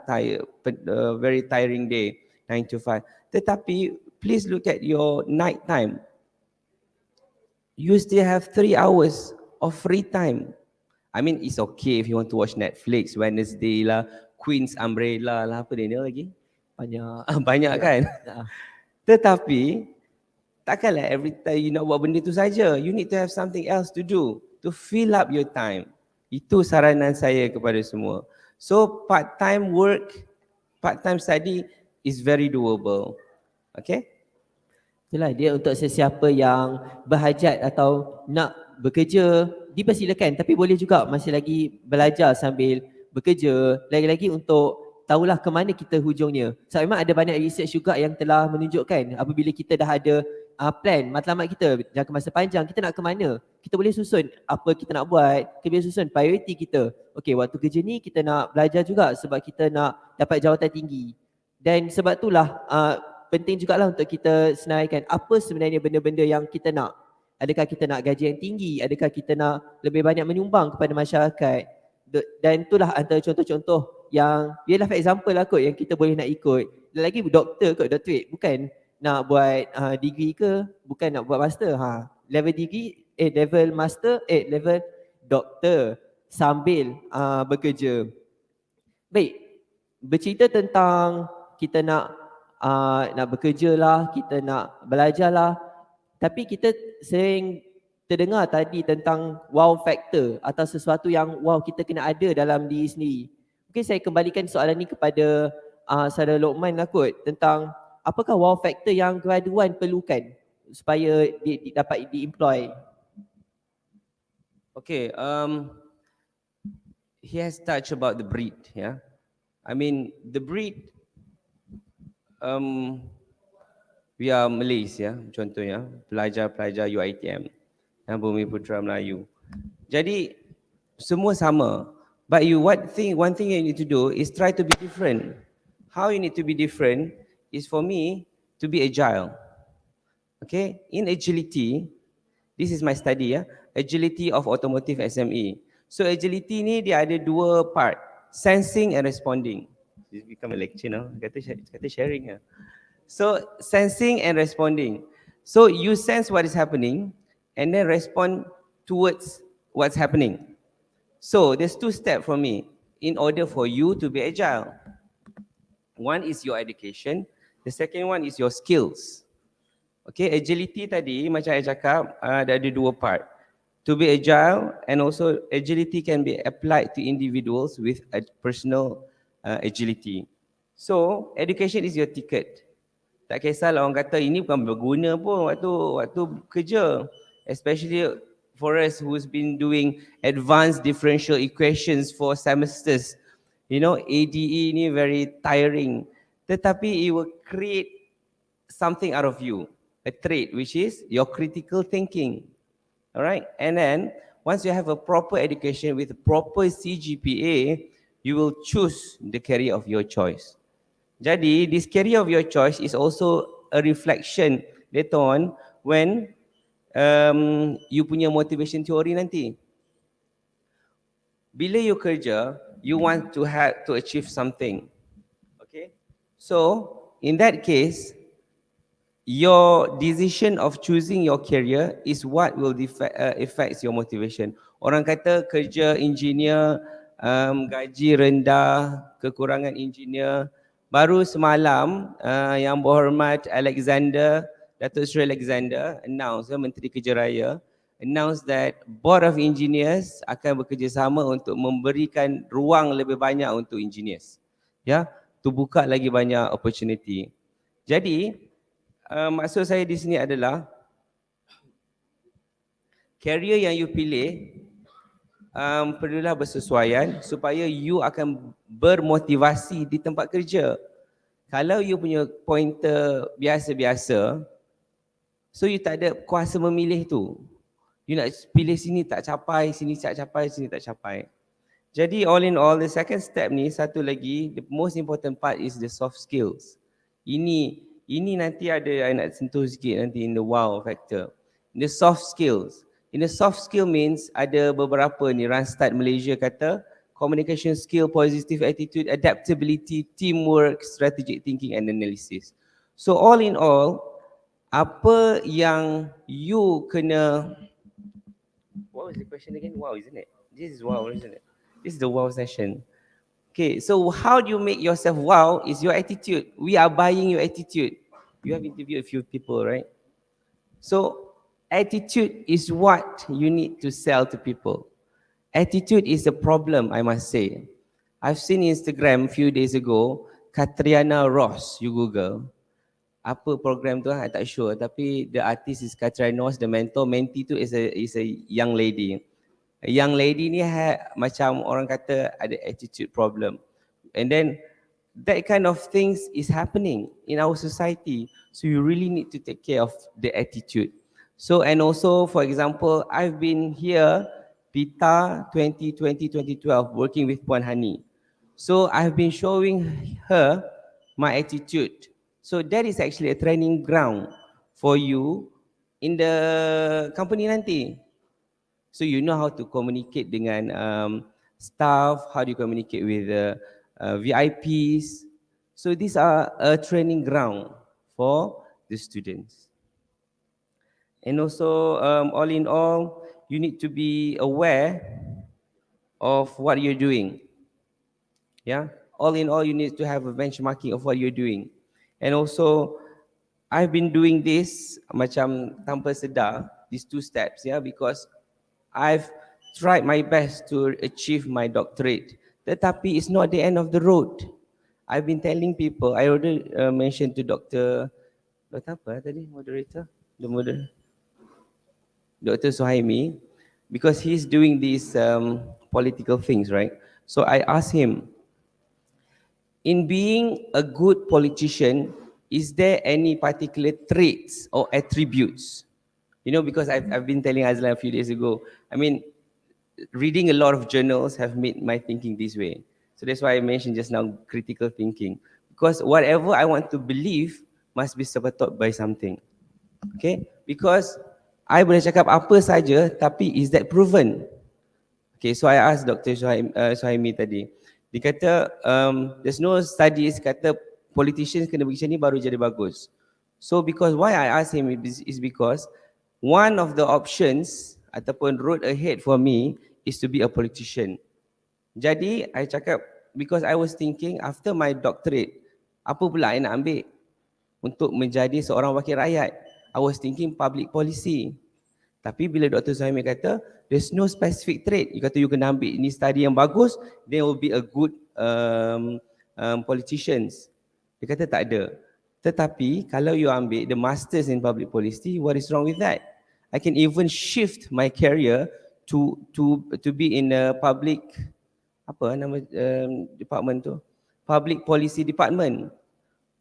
very tiring day, 9 to 5. Tetapi please look at your night time. You still have 3 hours of free time. I mean, it's okay if you want to watch Netflix, Wednesday lah, Queen's Umbrella lah, apa dia lagi? Banyak kan? Tetapi, takkanlah every time you nak buat benda tu saja. You need to have something else to do, to fill up your time. Itu saranan saya kepada semua. So, part-time work, part-time study is very doable. Okay? Itulah dia untuk sesiapa yang berhajat atau nak bekerja, dipersilakan. Tapi boleh juga masih lagi belajar sambil bekerja. Lagi-lagi untuk tahulah ke mana kita hujungnya. So memang ada banyak research juga yang telah menunjukkan apabila kita dah ada plan, matlamat kita jangka masa panjang, kita nak ke mana, kita boleh susun apa kita nak buat, kita boleh susun priority kita. Okey, waktu kerja ni kita nak belajar juga sebab kita nak dapat jawatan tinggi. Dan sebab itulah penting jugalah untuk kita senaraikan apa sebenarnya benda-benda yang kita nak. Adakah kita nak gaji yang tinggi? Adakah kita nak lebih banyak menyumbang kepada masyarakat? Dan itulah antara contoh-contoh yang, biarlah for example lah kot yang kita boleh nak ikut. Lagi doktor kot, doctorate. Bukan nak buat degree ke, bukan nak buat master. Level degree, level master, level doktor sambil bekerja. Baik, bercerita tentang kita nak bekerja lah, kita nak belajar lah. Tapi kita sering terdengar tadi tentang wow factor atau sesuatu yang wow kita kena ada dalam diri sendiri. Mungkin saya kembalikan soalan ni kepada Saudara Lokman lah kot, tentang apakah wow factor yang graduan perlukan supaya dapat di-employ. Okay, he has touched about the breed, yeah. I mean, the breed, we are Malays, ya, contohnya pelajar-pelajar UiTM, Bumi Putera Melayu. Jadi semua sama, but one thing you need to do is try to be different. How you need to be different is for me to be agile. Okay, in agility, this is my study, ya, agility of automotive SME. So agility ni dia ada dua part, sensing and responding. This become a lecture now, kata sharing ya. So sensing and responding. So you sense what is happening and then respond towards what's happening. So there's two steps for me in order for you to be agile. One is your education, the second one is your skills. Okay, agility tadi macam saya cakap ada dua part. To be agile, and also agility can be applied to individuals with a personal agility. So education is your ticket. Tak kisahlah orang kata ini bukan berguna pun waktu kerja. Especially for us who's been doing advanced differential equations for semesters. You know, ADE ni very tiring. Tetapi it will create something out of you. A trait which is your critical thinking. Alright, and then once you have a proper education with a proper CGPA, you will choose the career of your choice. Jadi, this career of your choice is also a reflection later on when you punya motivation theory nanti. Bila you kerja, you want to achieve something. Okay? So, in that case, your decision of choosing your career is what will affects your motivation. Orang kata kerja engineer, gaji rendah, kekurangan engineer. Baru semalam yang berhormat Datuk Seri Alexander announce, Menteri Kerja Raya announce that Board of Engineers akan bekerjasama untuk memberikan ruang lebih banyak untuk engineers. Ya, to buka lagi banyak opportunity. Jadi maksud saya di sini adalah career yang you pilih perlulah bersesuaian supaya you akan bermotivasi di tempat kerja. Kalau you punya pointer biasa-biasa, so you tak ada kuasa memilih tu. You nak pilih sini tak capai, sini tak capai, sini tak capai. Jadi all in all, the second step ni, satu lagi, the most important part is the soft skills. Ini nanti ada I nak sentuh sikit nanti in the wow factor. In the soft skills. In the soft skill means ada beberapa ni, Randstad Malaysia kata, communication skill, positive attitude, adaptability, teamwork, strategic thinking and analysis. So all in all, apa yang you kena, what was the question again? Wow, isn't it? This is wow, isn't it? This is the wow session. Okay, so how do you make yourself wow is your attitude. We are buying your attitude. You have interviewed a few people, right? So attitude is what you need to sell to people. Attitude is a problem, I must say. I've seen Instagram a few days ago, Katriana Ross, you Google. Apa program tu I tak sure, tapi the artist is Katriana Ross, the mentor, mentee tu is a young lady. A young lady ni macam orang kata ada attitude problem. And then that kind of things is happening in our society. So you really need to take care of the attitude. So and also for example, I've been here PTAR 2020-2012 working with Puan Hani. So I've been showing her my attitude. So that is actually a training ground for you in the company nanti. So you know how to communicate dengan staff, how do you communicate with VIPs. So these are a training ground for the students. And also all in all, you need to be aware of what you're doing. Yeah, all in all, you need to have a benchmarking of what you're doing. And also, I've been doing this macam tanpa sedar, these two steps, yeah, because I've tried my best to achieve my doctorate. Tetapi it's not the end of the road. I've been telling people, I already mentioned to Dr. Apa tadi, moderator? Dr. Suhaimi, because he's doing these political things, right? So I asked him, in being a good politician, is there any particular traits or attributes? You know, because I've been telling Azlan a few days ago, I mean, reading a lot of journals have made my thinking this way. So that's why I mentioned just now critical thinking. Because whatever I want to believe must be supported by something. Okay? Because I boleh cakap apa saja, tapi is that proven? Okay, so I asked Dr. Suhaimi tadi. Dia kata, there's no studies kata politicians kena begini ni baru jadi bagus. So because why I asked him is because one of the options ataupun road ahead for me is to be a politician. Jadi I cakap, because I was thinking after my doctorate, apa pula I nak ambil untuk menjadi seorang wakil rakyat? I was thinking public policy. Tapi bila Dr. Suhaimi kata, there's no specific trait. You kata you kena ambil ini study yang bagus, then will be a good politicians. Dia kata tak ada. Tetapi kalau you ambil the masters in public policy, what is wrong with that? I can even shift my career to be in a public, apa nama department tu? Public policy department.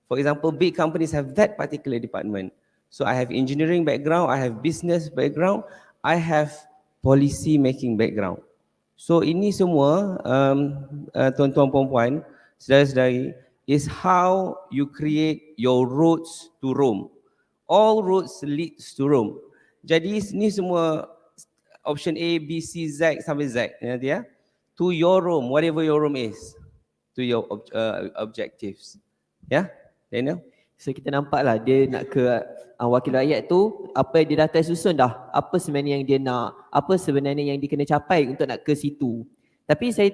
For example, big companies have that particular department. So I have engineering background, I have business background, I have policy making background. So ini semua tuan-tuan puan-puan, saudara-saudari, is how you create your roads to Rome. All roads leads to Rome. Jadi ini semua option A, B, C, Z sampai Z nanti ya. To your Rome, whatever your Rome is, to your objectives. Ya, Daniel? So kita nampaklah dia nak ke wakil rakyat tu, apa yang dia dah tersusun dah, apa sebenarnya yang dia nak, apa sebenarnya yang dia kena capai untuk nak ke situ. Tapi saya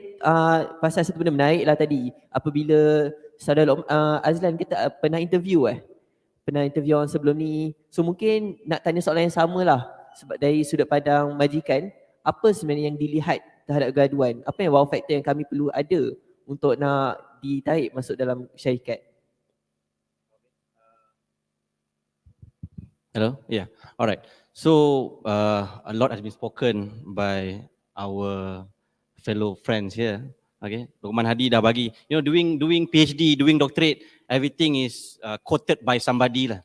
pasal satu benda menarik lah tadi, apabila saudara Azlan kita pernah interview pernah interview orang sebelum ni. So mungkin nak tanya soalan yang sama lah, sebab dari sudut pandang majikan, apa sebenarnya yang dilihat terhadap graduan, apa yang wow factor yang kami perlu ada untuk nak ditarik masuk dalam syarikat. Hello? Yeah. All right. So a lot has been spoken by our fellow friends here. Okay, Luqman Hadi dah bagi, doing PhD, doing doctorate, everything is quoted by somebody lah,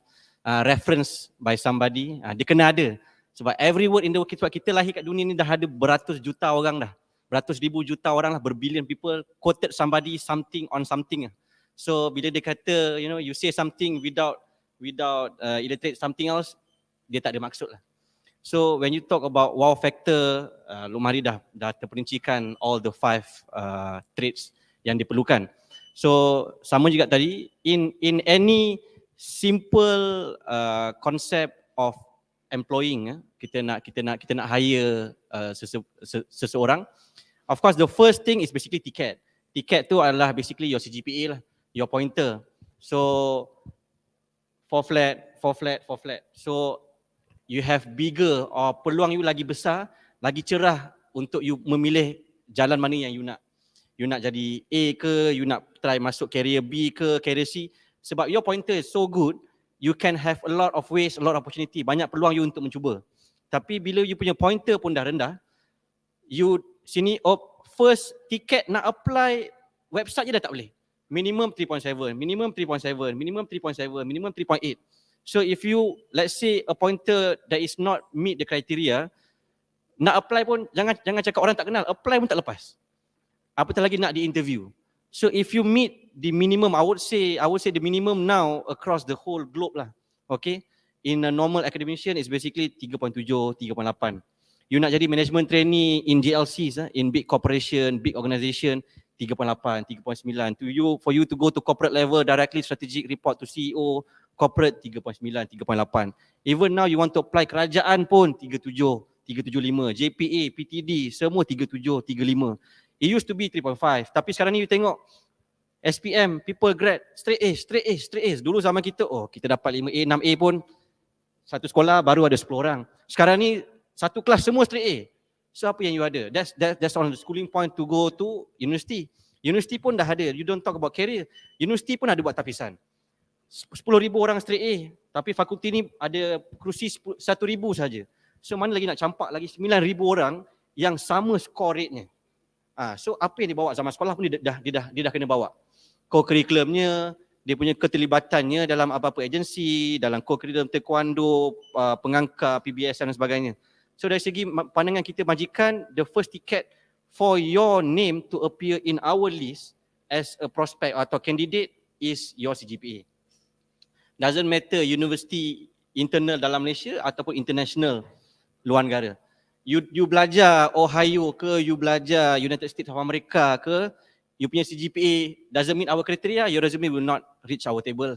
reference by somebody. Dia kena ada. Sebab every word in the sebab kita lahir kat dunia ni dah ada beratus juta orang dah. Beratus ribu juta orang lah, berbillion people quoted somebody something on something. So bila dia kata, you say something without illustrate something else, dia tak ada maksud lah. So when you talk about wow factor, Luqman Hadi dah terperincikan all the 5 traits yang diperlukan. So sama juga tadi, in any simple concept of employing, kita nak hire seseorang. Of course, the first thing is basically ticket. Ticket tu adalah basically your CGPA lah, your pointer. So 4 flat. So you have bigger or peluang you lagi besar, lagi cerah untuk you memilih jalan mana yang you nak. You nak jadi A ke, you nak try masuk career B ke, career C. Sebab your pointer is so good, you can have a lot of ways, a lot of opportunity. Banyak peluang you untuk mencuba. Tapi bila you punya pointer pun dah rendah, you sini first ticket nak apply, website je dah tak boleh. Minimum 3.7, minimum 3.7, minimum 3.7, minimum 3.8. So if you, let's say a pointer that is not meet the criteria, nak apply pun jangan cakap orang tak kenal, apply pun tak lepas. Apatah lagi nak di interview. So if you meet the minimum, I would say the minimum now across the whole globe lah. Okay, in a normal academician is basically 3.7, 3.8. You nak jadi management trainee in GLCs, in big corporation, big organisation, 3.8, 3.9. For you to go to corporate level directly, strategic report to CEO, corporate 3.9, 3.8. Even now you want to apply kerajaan pun 37, 375, JPA, PTD semua 37, 35. It used to be 3.5. Tapi sekarang ni you tengok SPM, people grad, straight A. Dulu zaman kita, kita dapat 5A, 6A pun satu sekolah baru ada 10 orang. Sekarang ni satu kelas semua straight A. So apa yang you ada? That's on the schooling point to go to university. University pun dah ada. You don't talk about career. University pun ada buat tapisan. 10,000 orang straight A, tapi fakulti ni ada kerusi 1,000 saja. So mana lagi nak campak lagi 9,000 orang yang sama score rate-nya. So apa yang dibawa zaman sekolah pun dia dah kena bawa. Co-curriculumnya, dia punya keterlibatannya dalam apa-apa agensi, dalam co-curriculum taekwondo, pengangkar, PBS dan sebagainya. So dari segi pandangan kita majikan, the first ticket for your name to appear in our list as a prospect atau candidate is your CGPA. Doesn't matter university internal dalam Malaysia ataupun international luar negara. You belajar Ohio ke, you belajar United States of America ke, you punya CGPA doesn't meet our criteria, your resume will not reach our table.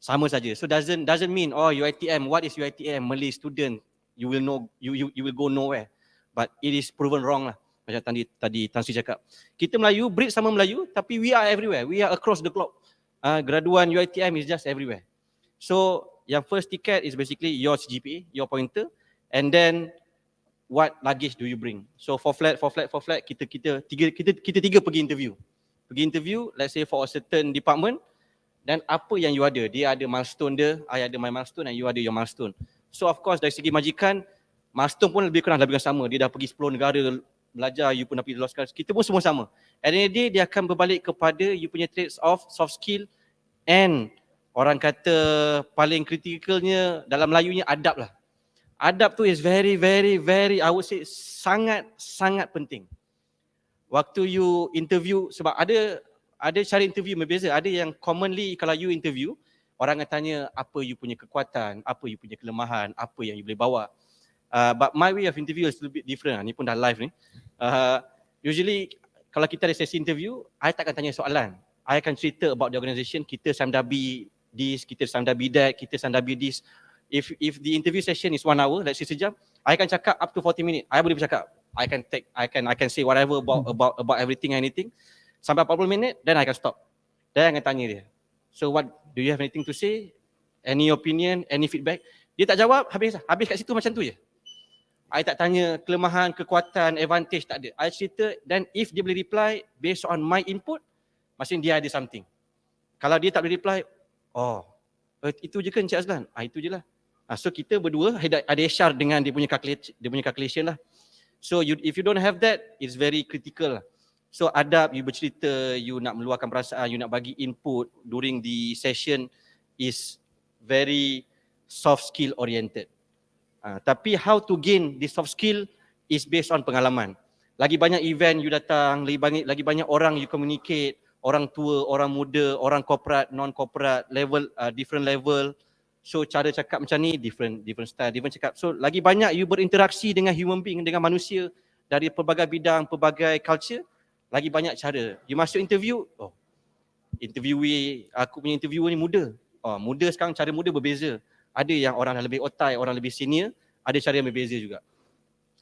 Sama saja. So doesn't mean UiTM, what is UiTM, Malay student, you will know, you will go nowhere. But it is proven wrong lah. Macam tadi Tan Sri cakap. Kita Melayu, breed sama Melayu, tapi we are everywhere. We are across the globe. Graduan UiTM is just everywhere. So yang first ticket is basically your CGPA, your pointer, and then what luggage do you bring? So for flat, kita tiga pergi interview. Let's say for a certain department, dan apa yang you ada? Dia ada milestone dia, I ada my milestone, and you ada your milestone. So of course dari segi majikan, milestone pun lebih kurang sama. Dia dah pergi 10 negara belajar, you pun dah pergi luar sekali. Kita pun semua sama. At the end of the day, dia akan berbalik kepada you punya traits of soft skill and orang kata paling kritikalnya dalam Melayunya adab lah. Adab tu is very, I would say sangat penting. Waktu you interview, sebab ada cara interview berbeza. Ada yang commonly kalau you interview, orang akan tanya apa you punya kekuatan, apa you punya kelemahan, apa yang you boleh bawa. But my way of interview is a little bit different. Ni pun dah live ni. Usually kalau kita ada sesi interview, I takkan tanya soalan. I akan cerita about the organisation. Kita Samdabi this, kita Samdabi that, kita Samdabi this. If the interview session is 1 hour, let's say sejam, I akan cakap up to 40 minutes. I boleh bercakap. I can say whatever about everything, anything. Sampai 40 minit, then I akan stop. Then I akan tanya dia. So what, do you have anything to say? Any opinion, any feedback? Dia tak jawab, habis kat situ macam tu je. I tak tanya kelemahan, kekuatan, advantage, tak ada. I cerita, then if dia boleh reply based on my input, maksudnya dia ada something. Kalau dia tak boleh reply, itu je ke Encik Azlan? Itu je lah. So kita berdua ada HR dengan dia punya calculation lah. So if you don't have that, it's very critical lah. So adab, you bercerita, you nak meluahkan perasaan, you nak bagi input during the session is very soft skill oriented. Tapi how to gain this soft skill is based on pengalaman. Lagi banyak event you datang, lagi banyak orang you communicate, orang tua, orang muda, orang corporate, non-corporate, level, different level. So cara cakap macam ni, different style, different cakap. So lagi banyak you berinteraksi dengan human being, dengan manusia dari pelbagai bidang, pelbagai culture, lagi banyak cara. You masuk interview, interviewee, aku punya interviewer ni muda. Muda sekarang cara muda berbeza. Ada yang orang dah lebih otai, orang lebih senior, ada cara yang berbeza juga.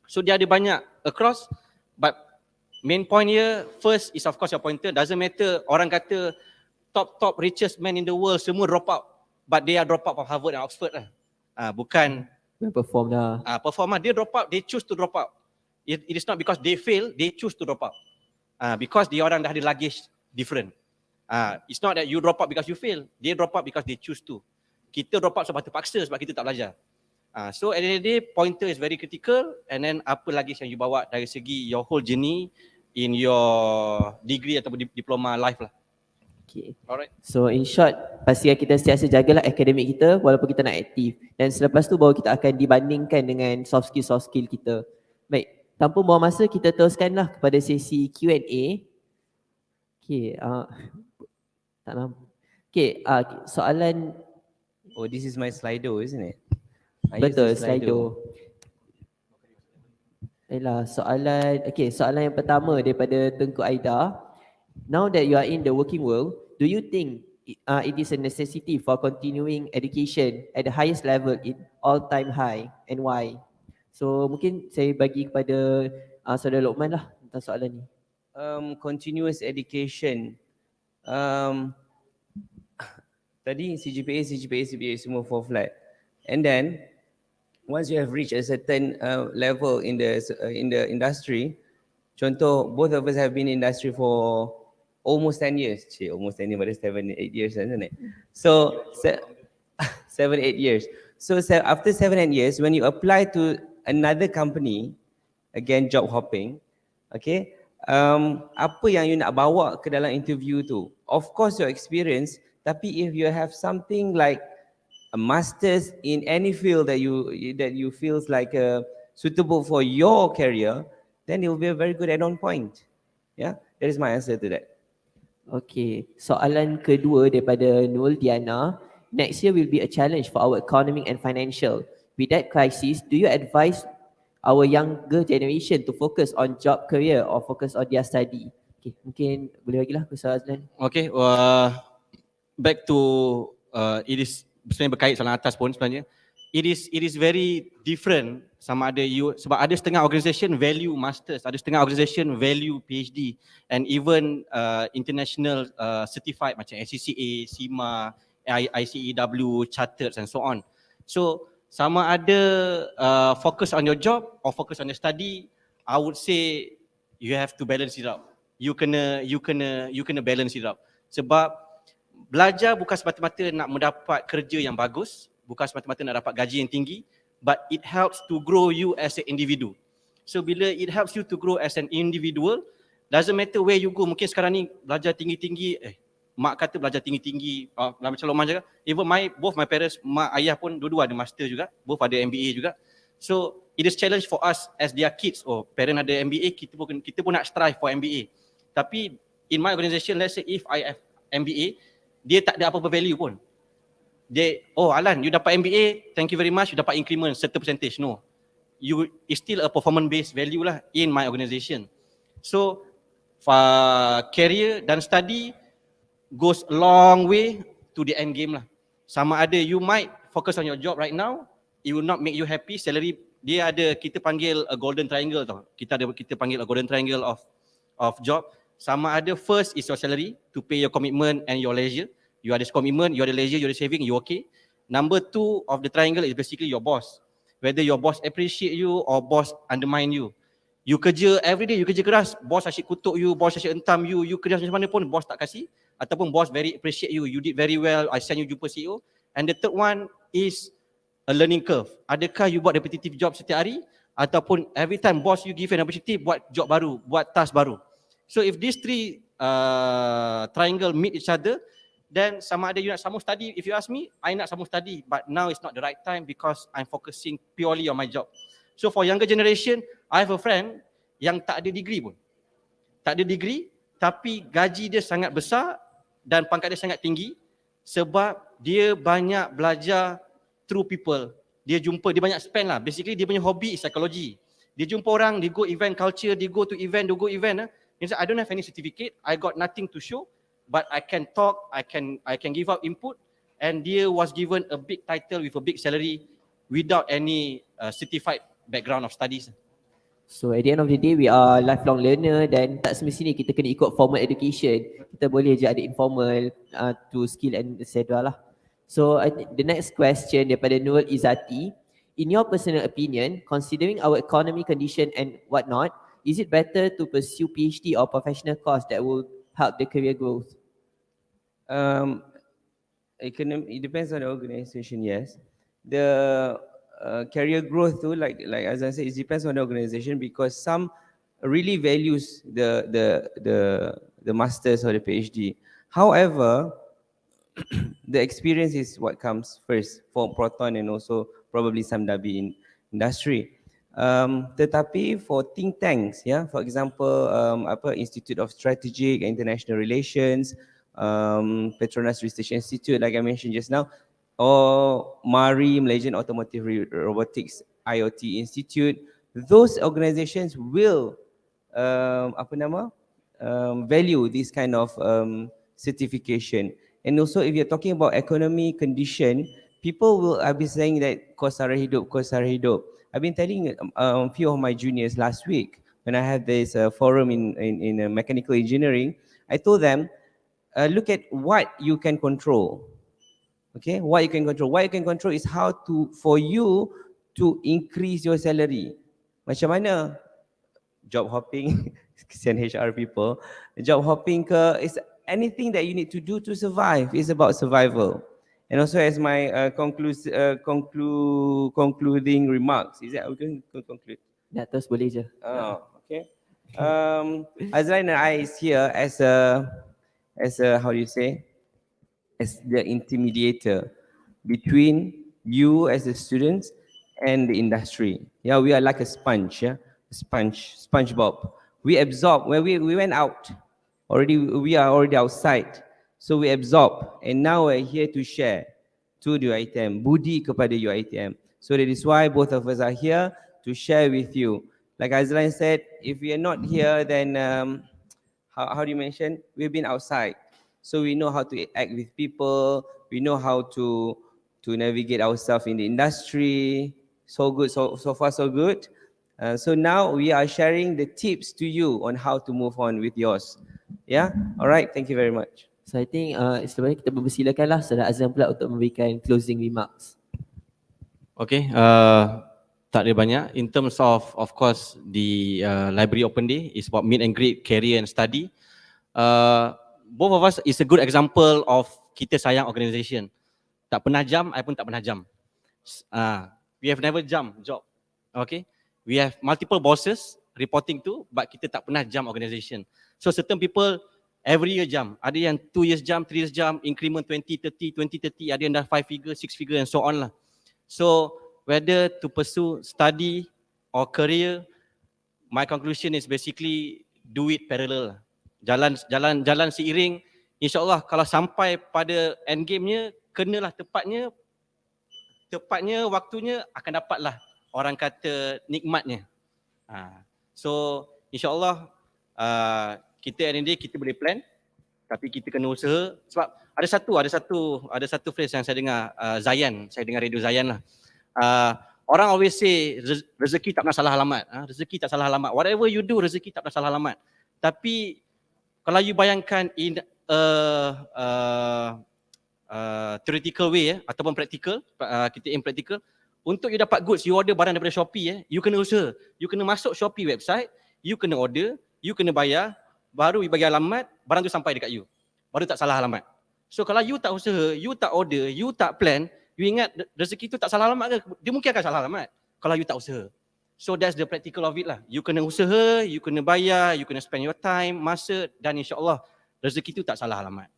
So dia ada banyak across, but main point here, first is of course your pointer. Doesn't matter orang kata top richest man in the world semua drop out, but they are drop out from Harvard and Oxford lah. Bukan perform dah. Perform lah, dia drop out, they choose to drop out. It is not because they fail, they choose to drop out. Because dia orang dah ada luggage different. It's not that you drop out because you fail, they drop out because they choose to. Kita drop out sebab terpaksa, sebab kita tak belajar. So at the end of the day, pointer is very critical, and then apa lagi yang you bawa dari segi your whole journey in your degree ataupun diploma life lah. Okay. Alright. So in short, pastikan kita sentiasa jagalah akademik kita walaupun kita nak aktif. Dan selepas tu baru kita akan dibandingkan dengan soft skill kita. Baik, tanpa buang masa kita teruskanlah kepada sesi Q&A. Okay, tak nampak. Okay, soalan. Oh, this is my Slido, isn't it? Betul, Slido. Baiklah, soalan yang pertama daripada Tengku Aida. Now that you are in the working world, do you think it is a necessity for continuing education at the highest level in all-time high, and why? So mungkin saya bagi kepada Saudara Lokman lah tentang soalan ni. Continuous education. Tadi CGPA semua fall flat. And then once you have reached a certain level in the industry, contoh both of us have been in industry for almost 10 years. Almost 10 years, but 7-8 years, isn't it? So 7-8 years. So after 7-8 years, when you apply to another company, again job hopping, okay, apa yang you nak bawa ke dalam interview tu? Of course your experience, tapi if you have something like a master's in any field that you feels like suitable for your career, then it will be a very good add-on point. Yeah, that is my answer to that. Okay, soalan kedua daripada Nul Diana. Next year will be a challenge for our economic and financial. With that crisis, do you advise our younger generation to focus on job career or focus on their study? Okay, mungkin boleh bagilah ke soalan. Okay, back to it is sebenarnya berkait soalan atas pun sebenarnya. It is very different sama ada you, sebab ada setengah organisation value masters, ada setengah organisation value PhD, and even international certified macam SCCA, CIMA, ICEW, chartered and so on. So sama ada focus on your job or focus on your study, I would say you have to balance it out. You kena balance it out. Sebab belajar bukan semata-mata nak mendapat kerja yang bagus, bukan semata-mata nak dapat gaji yang tinggi, but it helps to grow you as an individu. So bila it helps you to grow as an individual, doesn't matter where you go. Mungkin sekarang ni belajar tinggi-tinggi, mak kata belajar tinggi-tinggi, macam Lokman cakap, even both my parents, mak ayah pun dua-dua ada master juga, both ada MBA juga. So it is challenge for us as their kids. Oh, parent ada MBA, kita pun nak strive for MBA. Tapi in my organisation, let's say if I have MBA, dia tak ada apa-apa value pun. Alan, you dapat MBA, thank you very much, you dapat increment certain percentage. No, it's still a performance based value lah in my organisation. So career dan study goes a long way to the end game lah. Sama ada you might focus on your job right now, it will not make you happy. Salary dia ada, kita panggil a golden triangle tau. Kita panggil a golden triangle of job. Sama ada first is your salary to pay your commitment and your leisure. You ada commitment, you ada leisure, you ada saving, you okay. Number 2 of the triangle is basically your boss. Whether your boss appreciate you or boss undermine you. You kerja every day, you kerja keras, boss asyik kutuk you, boss asyik entam you, you kerja macam mana pun boss tak kasih. Ataupun boss very appreciate you, you did very well, I send you jumpa CEO. And the third one is a learning curve. Adakah you buat repetitive job setiap hari ataupun every time boss you give an opportunity buat job baru, buat task baru. So if these three triangle meet each other, then sama ada you nak sambung study. If you ask me, I nak sambung study, but now is not the right time because I'm focusing purely on my job. So for younger generation, I have a friend yang tak ada degree pun. Tak ada degree tapi gaji dia sangat besar dan pangkat dia sangat tinggi sebab dia banyak belajar through people. Dia banyak spend lah. Basically dia punya hobi is psychology. Dia jumpa orang, dia go event culture, dia go event. He said, I don't have any certificate, I got nothing to show, but I can talk, I can give out input, and dia was given a big title with a big salary without any certified background of studies. So at the end of the day, we are lifelong learner dan tak semestinya kita kena ikut formal education. Kita boleh je ada informal to skill and etc. lah. So I think the next question daripada Nurul Izzati, in your personal opinion, considering our economy condition and whatnot, is it better to pursue PhD or professional course that will help the career growth? It depends on the organization, yes. The career growth too, like as I said, it depends on the organization because some really values the masters or the PhD. However, the experience is what comes first for Proton and also probably some Dabi in industry. Tetapi for think tanks, for example, Institute of Strategic and International Relations, Petronas Research Institute, like I mentioned just now, or MARI, Malaysian Automotive Robotics IoT Institute, those organizations will value this kind of certification. And also if you're talking about economy condition, people will be saying that kos sara hidup. I've been telling a few of my juniors last week when I had this forum in mechanical engineering, I told them, look at what you can control. Okay, what you can control. What you can control is for you to increase your salary. Macam mana? Job hopping, kesian HR people. Job hopping is anything that you need to do to survive. It's about survival. And also as my concluding remarks, is that we can conclude? Ya, terus boleh je. Oh, okay. Azrain and I is here as a how do you say? As the intermediator between you as the students and the industry. Yeah, we are like a sponge, SpongeBob. We absorb, when we went out, we are already outside. So we absorb and now we're here to share to the UiTM, budi kepada UiTM. So that is why both of us are here to share with you. Like Azrain said, if we are not here, then how do you mention? We've been outside. So we know how to act with people. We know how to navigate ourselves in the industry. So good, so far so good. So now we are sharing the tips to you on how to move on with yours. Yeah, all right. Thank you very much. So I think sebenarnya kita mempersilakanlah Saudara Azam pula untuk memberikan closing remarks. Okay, tak ada banyak. In terms of course, the library open day is about meet and greet, career and study. Both of us is a good example of kita sayang organisation. Tak pernah jam, I pun tak pernah jam. We have never jump job. Okay, we have multiple bosses reporting to, but kita tak pernah jam organisation. So certain people every year jam. Ada yang 2 years jam, 3 years jam, increment 20-30, ada yang dah 5 figure, 6 figure and so on lah. So whether to pursue study or career, my conclusion is basically do it parallel lah. Jalan seiring, insyaAllah kalau sampai pada end game-nya, kenalah tepatnya waktunya akan dapatlah orang kata nikmatnya. So insyaAllah kita end day kita boleh plan, tapi kita kena usaha. Sebab ada satu phrase yang saya dengar saya dengar radio Zayan lah. Orang always say rezeki tak pernah salah alamat. Rezeki tak salah alamat. Whatever you do, rezeki tak pernah salah alamat. Tapi kalau you bayangkan in theoretical way ataupun practical, kita aim practical, untuk you dapat goods, you order barang daripada Shopee, you kena usaha. You kena masuk Shopee website, you kena order, you kena bayar, baru you bagi alamat, barang tu sampai dekat you. Baru tak salah alamat. So kalau you tak usaha, you tak order, you tak plan, you ingat rezeki tu tak salah alamat ke? Dia mungkin akan salah alamat kalau you tak usaha. So that's the practical of it lah. You kena usaha, you kena bayar, you kena spend your time, masa, dan insyaAllah rezeki tu tak salah alamat.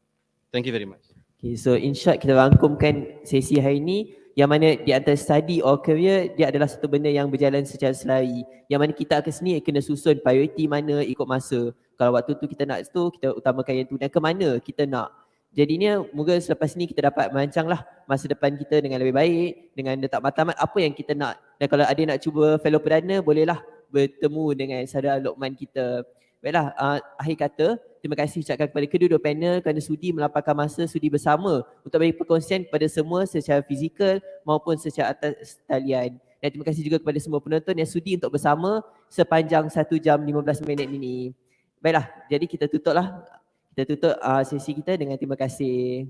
Thank you very much. Okay, so in short kita rangkumkan sesi hari ini, yang mana di antara study or career, dia adalah satu benda yang berjalan secara selari. Yang mana kita akan sendiri kena susun priority mana ikut masa. Kalau waktu tu kita nak tu, kita utamakan yang tu, dan ke mana kita nak. Jadinya moga selepas ni kita dapat merancanglah masa depan kita dengan lebih baik, dengan letak matlamat apa yang kita nak. Dan kalau ada nak cuba fellow perdana, bolehlah bertemu dengan saudara Lokman kita. Baiklah, akhir kata, terima kasih ucapkan kepada kedua-dua panel kerana sudi melapangkan masa, sudi bersama untuk bagi perkongsian kepada semua secara fizikal maupun secara atas talian. Dan terima kasih juga kepada semua penonton yang sudi untuk bersama sepanjang 1 jam 15 minit ini. Baiklah, jadi kita tutup sesi kita dengan terima kasih.